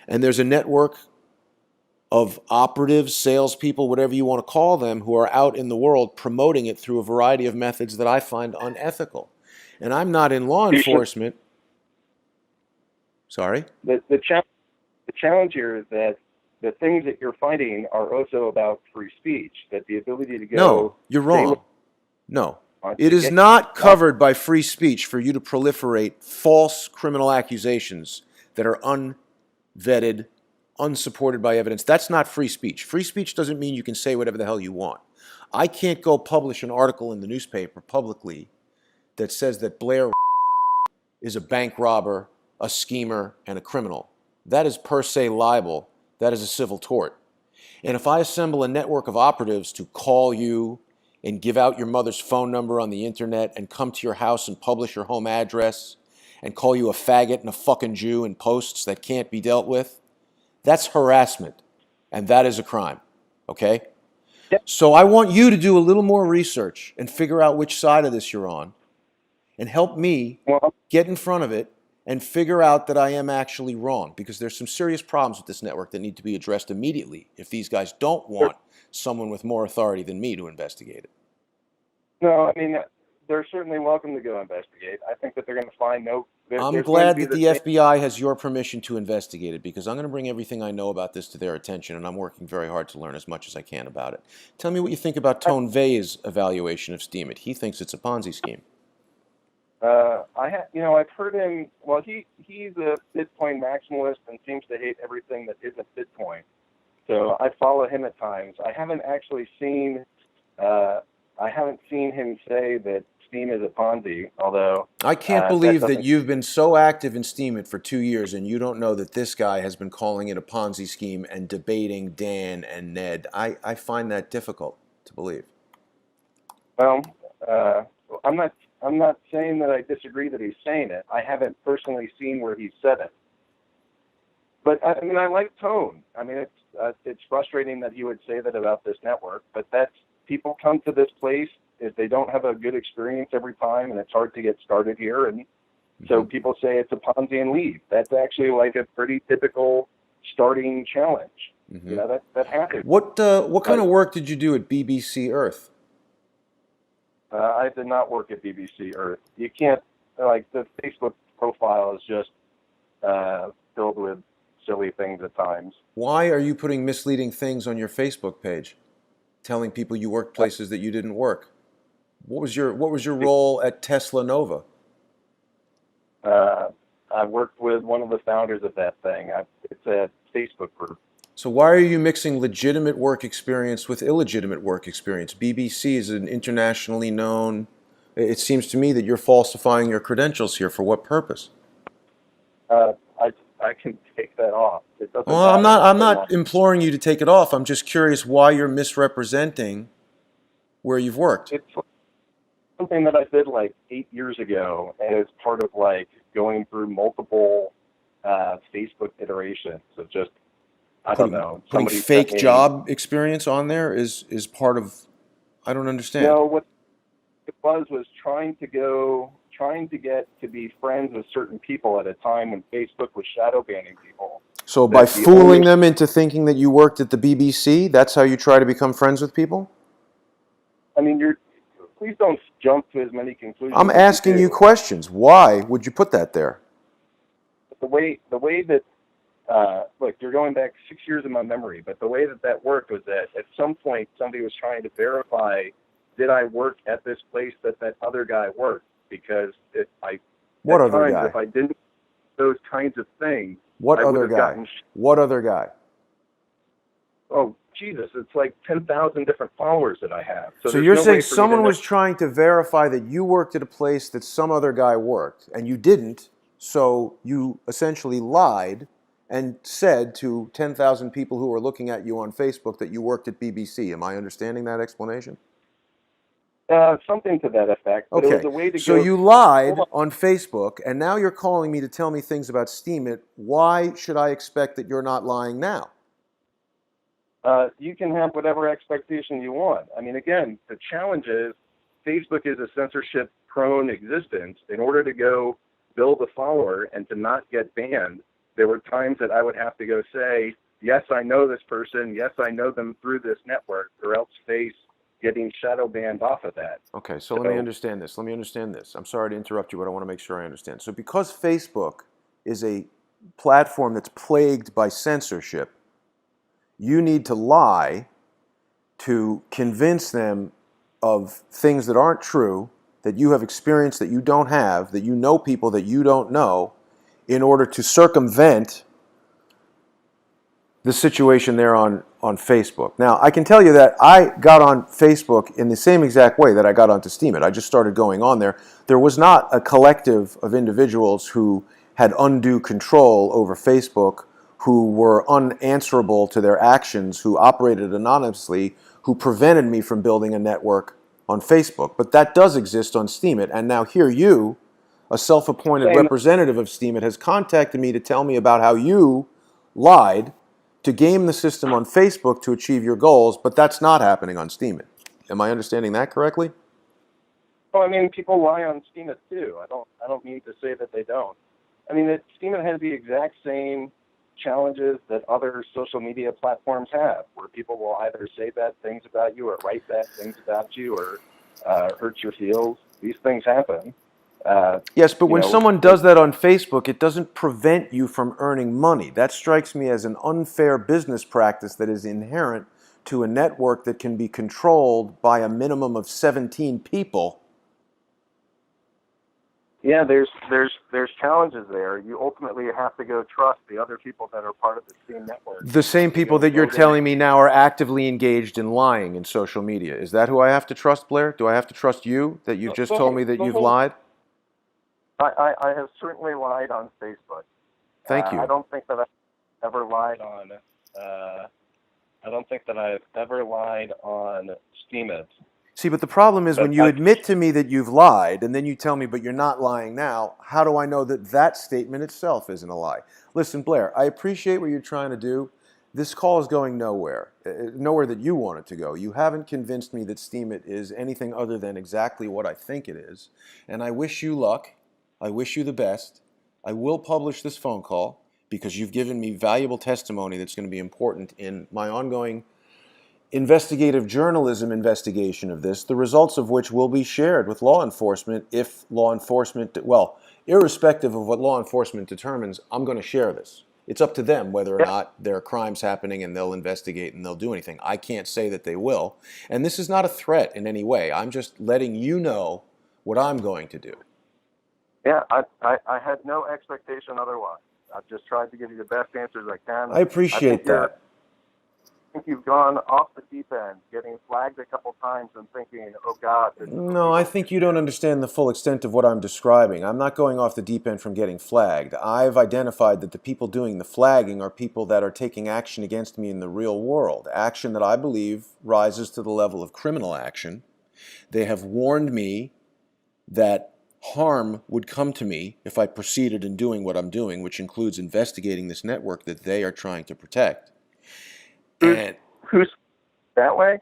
Speaker 2: And there's a network of operatives, salespeople, whatever you want to call them, who are out in the world promoting it through a variety of methods that I find unethical. And I'm not in law enforcement. Sorry?
Speaker 1: The challenge here is that the things that you're fighting are also about free speech. That the ability to
Speaker 2: No,
Speaker 1: go
Speaker 2: you're
Speaker 1: say what
Speaker 2: wrong. No.
Speaker 1: you want
Speaker 2: It
Speaker 1: to
Speaker 2: is
Speaker 1: get
Speaker 2: not
Speaker 1: not
Speaker 2: covered by free speech for you to proliferate false criminal accusations that are unvetted, unsupported by evidence. That's not free speech. Free speech doesn't mean you can say whatever the hell you want. I can't go publish an article in the newspaper publicly that says that Blair is a bank robber, a schemer, and a criminal. That is per se libel. That is a civil tort. And if I assemble a network of operatives to call you and give out your mother's phone number on the internet and come to your house and publish your home address and call you a faggot and a fucking Jew in posts that can't be dealt with, that's harassment. And that is a crime. Okay?
Speaker 1: Yep.
Speaker 2: So I want you to do a little more research and figure out which side of this you're on and help me
Speaker 1: Well,
Speaker 2: get in front of it and figure out that I am actually wrong, because there's some serious problems with this network that need to be addressed immediately if these guys don't want someone with more authority than me to investigate it.
Speaker 1: no, I mean, they're certainly welcome to go investigate. I think that they're going to find
Speaker 2: I'm
Speaker 1: there's going to
Speaker 2: glad
Speaker 1: be
Speaker 2: that
Speaker 1: the
Speaker 2: the
Speaker 1: same.
Speaker 2: FBI has your permission to investigate it, because I'm going to bring everything I know about this to their attention, and I'm working very hard to learn as much as I can about it. Tell me what you think about Tone Vay's evaluation of Steemit. He thinks it's a Ponzi scheme.
Speaker 1: I've heard him. Well, he's a Bitcoin maximalist and seems to hate everything that isn't Bitcoin. So I follow him at times. I haven't seen him say that Steam is a Ponzi. Although
Speaker 2: I can't
Speaker 1: that
Speaker 2: believe that
Speaker 1: doesn't.
Speaker 2: you've been so active in Steemit for 2 years and you don't know that this guy has been calling it a Ponzi scheme and debating Dan and Ned. I find that difficult to believe.
Speaker 1: Well, uh, I'm not saying that I disagree that he's saying it. I haven't personally seen where he said it. But I mean, I like Tone. I mean, it's frustrating that he would say that about this network, but that's people come to this place if they don't have a good experience every time, and it's hard to get started here, and so people say it's a Ponzi and leave. That's actually like a pretty typical starting challenge.
Speaker 2: Mm-hmm.
Speaker 1: You know, that happens.
Speaker 2: What kind of work did you do at BBC Earth?
Speaker 1: I did not work at BBC Earth. You can't, like, the Facebook profile is just filled with silly things at times.
Speaker 2: Why are you putting misleading things on your Facebook page, telling people you worked places that you didn't work? What was your role at Tesla Nova?
Speaker 1: I worked with one of the founders of that thing. It's a Facebook group.
Speaker 2: So why are you mixing legitimate work experience with illegitimate work experience? BBC is an internationally known. It seems to me that you're falsifying your credentials here. For what purpose?
Speaker 1: I can take that off. It doesn't
Speaker 2: Well,
Speaker 1: matter.
Speaker 2: I'm not imploring you to take it off. I'm just curious why you're misrepresenting where you've worked.
Speaker 1: It's something that I did like 8 years ago, and it's part of like going through multiple Facebook iterations of just, I don't know.
Speaker 2: Putting
Speaker 1: Somebody sent
Speaker 2: fake
Speaker 1: me.
Speaker 2: job experience on there is part of. I don't understand.
Speaker 1: No, what it was trying to get to be friends with certain people at a time when Facebook was shadow banning people.
Speaker 2: So by fooling them into thinking that you worked at the BBC, that's how you try to become friends with people?
Speaker 1: I mean, please don't jump to as many conclusions.
Speaker 2: I'm asking you questions. Why would you put that there?
Speaker 1: The way that look, you're going back 6 years in my memory, but the way that worked was that at some point somebody was trying to verify, did I work at this place that other guy worked? Because if I didn't do those kinds of things,
Speaker 2: What other guy? What other guy?
Speaker 1: oh, Jesus, it's like 10,000 different followers that I have.
Speaker 2: So
Speaker 1: There's
Speaker 2: you're
Speaker 1: no
Speaker 2: saying
Speaker 1: way for me to
Speaker 2: someone
Speaker 1: know.
Speaker 2: was trying to verify that you worked at a place that some other guy worked, and you didn't, so you essentially lied and said to 10,000 people who were looking at you on Facebook that you worked at BBC. Am I understanding that explanation?
Speaker 1: Something to that effect, but it was
Speaker 2: Okay,
Speaker 1: a way to
Speaker 2: so
Speaker 1: go,
Speaker 2: you
Speaker 1: hold
Speaker 2: lied
Speaker 1: on.
Speaker 2: on Facebook, and now you're calling me to tell me things about Steemit. Why should I expect that you're not lying now?
Speaker 1: You can have whatever expectation you want. I mean, again, the challenge is Facebook is a censorship-prone existence. In order to go build a follower and to not get banned, there were times that I would have to go say, yes, I know this person, yes, I know them through this network, or else face getting shadow banned off of that.
Speaker 2: Okay, so let me understand this. Let me understand this. I'm sorry to interrupt you, but I want to make sure I understand. So because Facebook is a platform that's plagued by censorship, you need to lie to convince them of things that aren't true, that you have experienced that you don't have, that you know people that you don't know, in order to circumvent the situation there on Facebook. Now, I can tell you that I got on Facebook in the same exact way that I got onto Steemit. I just started going on there. There was not a collective of individuals who had undue control over Facebook, who were unanswerable to their actions, who operated anonymously, who prevented me from building a network on Facebook. But that does exist on Steemit. And now here you, a self-appointed
Speaker 1: Same.
Speaker 2: representative of Steemit, has contacted me to tell me about how you lied to game the system on Facebook to achieve your goals, but that's not happening on Steemit. Am I understanding that correctly?
Speaker 1: Well, I mean, people lie on Steemit too. I don't mean to say that they don't. I mean, Steemit has the exact same challenges that other social media platforms have, where people will either say bad things about you or write bad things about you or hurt your feels. These things happen.
Speaker 2: Yes, but
Speaker 1: You
Speaker 2: when
Speaker 1: know,
Speaker 2: someone does that on Facebook, it doesn't prevent you from earning money. That strikes me as an unfair business practice that is inherent to a network that can be controlled by a minimum of 17 people.
Speaker 1: yeah, there's challenges there. You ultimately have to go trust the other people that are part of the Steam network.
Speaker 2: The same
Speaker 1: To
Speaker 2: people
Speaker 1: go
Speaker 2: that you're
Speaker 1: build in.
Speaker 2: telling me now are actively engaged in lying in social media. Is that who I have to trust, Blair? Do I have to trust you that you've just told me that you've lied?
Speaker 1: I have certainly lied on Facebook.
Speaker 2: Thank
Speaker 1: I
Speaker 2: you.
Speaker 1: don't think that I've ever lied on. I don't think that I've ever lied on Steemit.
Speaker 2: See, but the problem is when
Speaker 1: But
Speaker 2: you admit to me that you've lied and then you tell me, but you're not lying now, how do I know that that statement itself isn't a lie? Listen, Blair, I appreciate what you're trying to do. This call is going nowhere, nowhere that you want it to go. You haven't convinced me that Steemit is anything other than exactly what I think it is. And I wish you luck. I wish you the best. I will publish this phone call because you've given me valuable testimony that's going to be important in my ongoing investigative journalism investigation of this, the results of which will be shared with law enforcement if law enforcement, well, irrespective of what law enforcement determines, I'm going to share this. It's up to them whether or
Speaker 1: yeah,
Speaker 2: not there are crimes happening and they'll investigate and they'll do anything. I can't say that they will. And this is not a threat in any way. I'm just letting you know what I'm going to do.
Speaker 1: yeah, I had no expectation otherwise. I've just tried to give you the best answers I can.
Speaker 2: I appreciate that.
Speaker 1: I think you've gone off the deep end, getting flagged a couple times and thinking, oh God, this is what
Speaker 2: No, I
Speaker 1: people
Speaker 2: think
Speaker 1: should
Speaker 2: you don't
Speaker 1: do.
Speaker 2: understand the full extent of what I'm describing. I'm not going off the deep end from getting flagged. I've identified that the people doing the flagging are people that are taking action against me in the real world, action that I believe rises to the level of criminal action. They have warned me that harm would come to me if I proceeded in doing what I'm doing, which includes investigating this network that they are trying to protect. And
Speaker 1: Who's that way?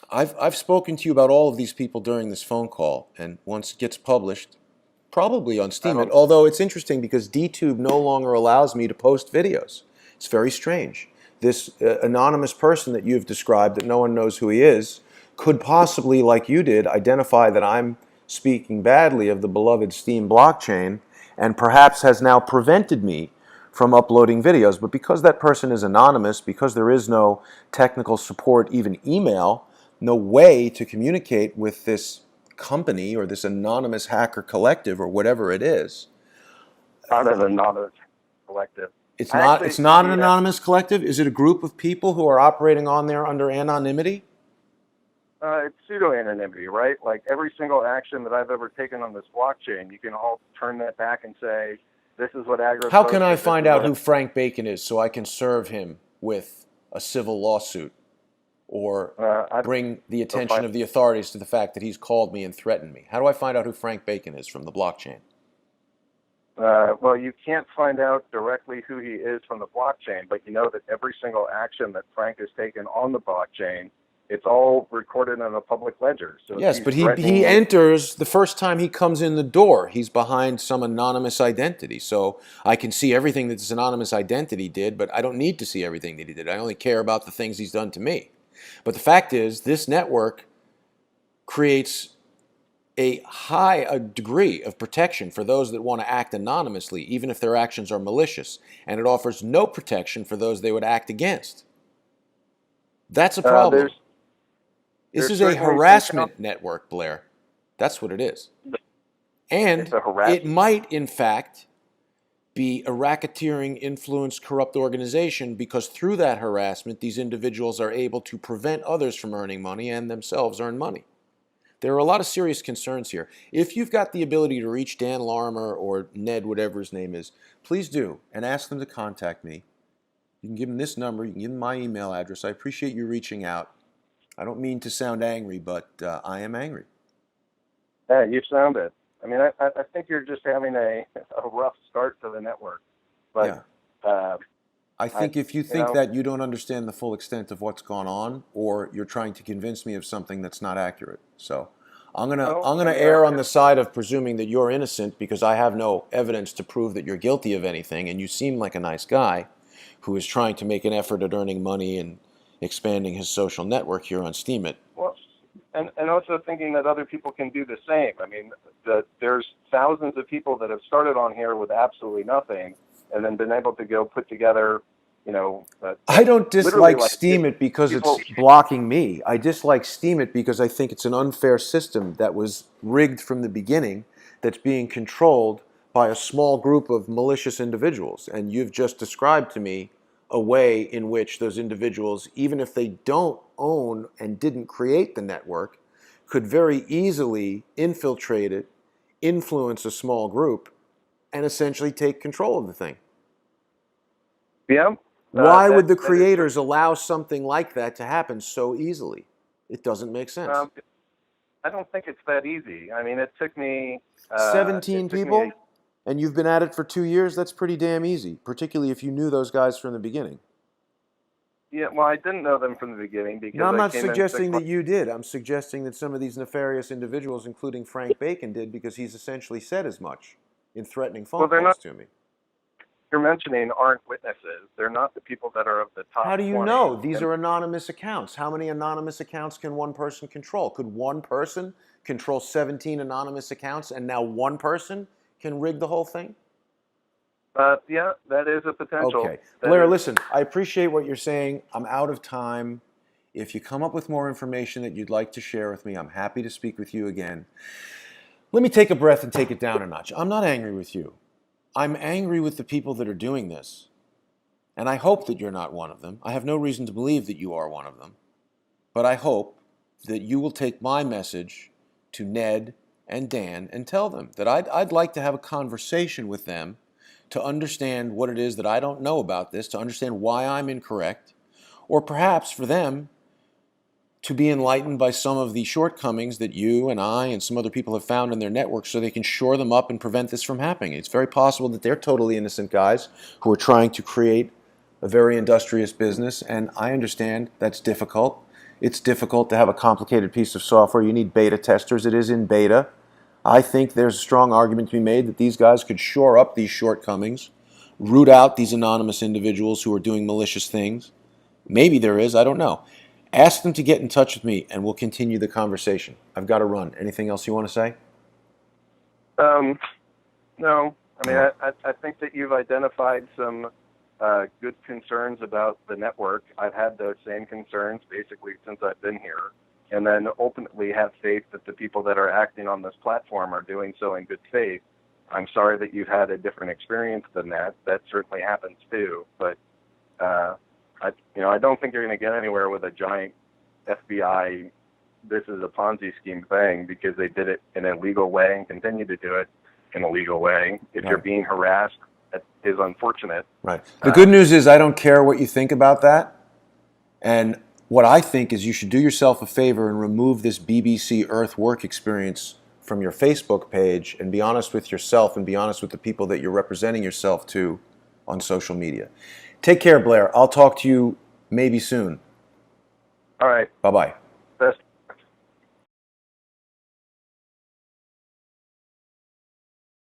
Speaker 2: I've spoken to you about all of these people during this phone call, and once it gets published, probably on
Speaker 1: I
Speaker 2: Steemit,
Speaker 1: don't.
Speaker 2: although it's interesting because DTube no longer allows me to post videos. It's very strange. This anonymous person that you've described, that no one knows who he is, could possibly, like you did, identify that I'm speaking badly of the beloved Steem blockchain, and perhaps has now prevented me from uploading videos. But because that person is anonymous, because there is no technical support, even email, no way to communicate with this company or this anonymous hacker collective or whatever it is.
Speaker 1: Not an anonymous collective.
Speaker 2: It's
Speaker 1: I
Speaker 2: not.
Speaker 1: actually
Speaker 2: It's not an
Speaker 1: see it.
Speaker 2: anonymous collective. Is it a group of people who are operating on there under anonymity?
Speaker 1: It's pseudo-anonymity, right? Like every single action that I've ever taken on this blockchain, you can all turn that back and say, this is what Agra
Speaker 2: How can I
Speaker 1: posted, this
Speaker 2: find
Speaker 1: is
Speaker 2: out
Speaker 1: what...
Speaker 2: who Frank Bacon is so I can serve him with a civil lawsuit or
Speaker 1: I
Speaker 2: bring the
Speaker 1: don't
Speaker 2: attention
Speaker 1: find,
Speaker 2: of the authorities to the fact that he's called me and threatened me? How do I find out who Frank Bacon is from the blockchain?
Speaker 1: well, you can't find out directly who he is from the blockchain, but you know that every single action that Frank has taken on the blockchain, it's all recorded in a public ledger. So if
Speaker 2: Yes,
Speaker 1: he's
Speaker 2: but he
Speaker 1: threatening you...
Speaker 2: enters the first time he comes in the door. He's behind some anonymous identity. So I can see everything that this anonymous identity did, but I don't need to see everything that he did. I only care about the things he's done to me. But the fact is, this network creates a degree of protection for those that want to act anonymously, even if their actions are malicious, and it offers no protection for those they would act against. That's a
Speaker 1: Uh,
Speaker 2: problem.
Speaker 1: there's
Speaker 2: This
Speaker 1: there's
Speaker 2: is a
Speaker 1: certainly some
Speaker 2: harassment network, Blair. That's what it is.
Speaker 1: it's
Speaker 2: And
Speaker 1: a
Speaker 2: it
Speaker 1: harassment.
Speaker 2: might, in fact, be a racketeering, influenced, corrupt organization because through that harassment, these individuals are able to prevent others from earning money and themselves earn money. There are a lot of serious concerns here. If you've got the ability to reach Dan Larmer or Ned, whatever his name is, please do and ask them to contact me. You can give them this number. You can give them my email address. I appreciate you reaching out. I don't mean to sound angry, but I am angry.
Speaker 1: Yeah, you sound it. I mean, I think you're just having a rough start to the network. But
Speaker 2: Yeah.
Speaker 1: uh,
Speaker 2: I
Speaker 1: I,
Speaker 2: think if you
Speaker 1: you
Speaker 2: think
Speaker 1: know,
Speaker 2: that, you don't understand the full extent of what's gone on, or you're trying to convince me of something that's not accurate. So
Speaker 1: well,
Speaker 2: I'm
Speaker 1: I
Speaker 2: gonna
Speaker 1: mean,
Speaker 2: err on the side of presuming that you're innocent because I have no evidence to prove that you're guilty of anything, and you seem like a nice guy who is trying to make an effort at earning money and expanding his social network here on Steemit.
Speaker 1: well, and also thinking that other people can do the same. I mean, there's thousands of people that have started on here with absolutely nothing, and then been able to go put together,
Speaker 2: I don't
Speaker 1: literally
Speaker 2: dislike
Speaker 1: like
Speaker 2: Steemit because
Speaker 1: people.
Speaker 2: it's blocking me. I dislike Steemit because I think it's an unfair system that was rigged from the beginning, that's being controlled by a small group of malicious individuals. And you've just described to me a way in which those individuals, even if they don't own and didn't create the network, could very easily infiltrate it, influence a small group, and essentially take control of the thing.
Speaker 1: Yeah,
Speaker 2: Why
Speaker 1: that
Speaker 2: would the
Speaker 1: that is
Speaker 2: creators allow something like that to happen so easily? It doesn't make sense.
Speaker 1: um, I don't think it's that easy. I mean, it took me. It
Speaker 2: 17
Speaker 1: took me.
Speaker 2: people? And you've been at it for 2 years? That's pretty damn easy, particularly if you knew those guys from the beginning.
Speaker 1: Yeah, well, I didn't know them from the beginning
Speaker 2: Now,
Speaker 1: because
Speaker 2: I'm
Speaker 1: I
Speaker 2: not
Speaker 1: came in six
Speaker 2: suggesting that
Speaker 1: months.
Speaker 2: you did. I'm suggesting that some of these nefarious individuals, including Frank Bacon, did because he's essentially said as much in threatening phone
Speaker 1: Well, they're not.
Speaker 2: calls to me.
Speaker 1: You're mentioning aren't witnesses. They're not the people that are of the top
Speaker 2: How do you
Speaker 1: 20.
Speaker 2: know? These
Speaker 1: And
Speaker 2: are anonymous accounts. How many anonymous accounts can one person control? Could one person control 17 anonymous accounts and now one person can rig the whole thing?
Speaker 1: yeah, that is a potential.
Speaker 2: Okay.
Speaker 1: That
Speaker 2: Blair,
Speaker 1: is.
Speaker 2: listen, I appreciate what you're saying. I'm out of time. If you come up with more information that you'd like to share with me, I'm happy to speak with you again. Let me take a breath and take it down a notch. I'm not angry with you. I'm angry with the people that are doing this. And I hope that you're not one of them. I have no reason to believe that you are one of them. But I hope that you will take my message to Ned and Dan and tell them that I'd like to have a conversation with them to understand what it is that I don't know about this, to understand why I'm incorrect, or perhaps for them to be enlightened by some of the shortcomings that you and I and some other people have found in their network so they can shore them up and prevent this from happening. It's very possible that they're totally innocent guys who are trying to create a very industrious business, and I understand that's difficult. It's difficult to have a complicated piece of software. You need beta testers. It is in beta. I think there's a strong argument to be made that these guys could shore up these shortcomings, root out these anonymous individuals who are doing malicious things. Maybe there is, I don't know. Ask them to get in touch with me and we'll continue the conversation. I've got to run. Anything else you want to say?
Speaker 1: Um, no, I mean,
Speaker 2: All right.
Speaker 1: I think that you've identified some good concerns about the network. I've had those same concerns basically since I've been here, and then ultimately have faith that the people that are acting on this platform are doing so in good faith. I'm sorry that you've had a different experience than that. That certainly happens too. But I don't think you're going to get anywhere with a giant FBI. This is a Ponzi scheme thing because they did it in a legal way and continue to do it in a legal way. If you're being harassed, that is unfortunate.
Speaker 2: Right. The good news is I don't care what you think about that. And what I think is you should do yourself a favor and remove this BBC Earth work experience from your Facebook page and be honest with yourself and be honest with the people that you're representing yourself to on social media. Take care, Blair. I'll talk to you maybe soon.
Speaker 1: All right.
Speaker 2: Bye-bye.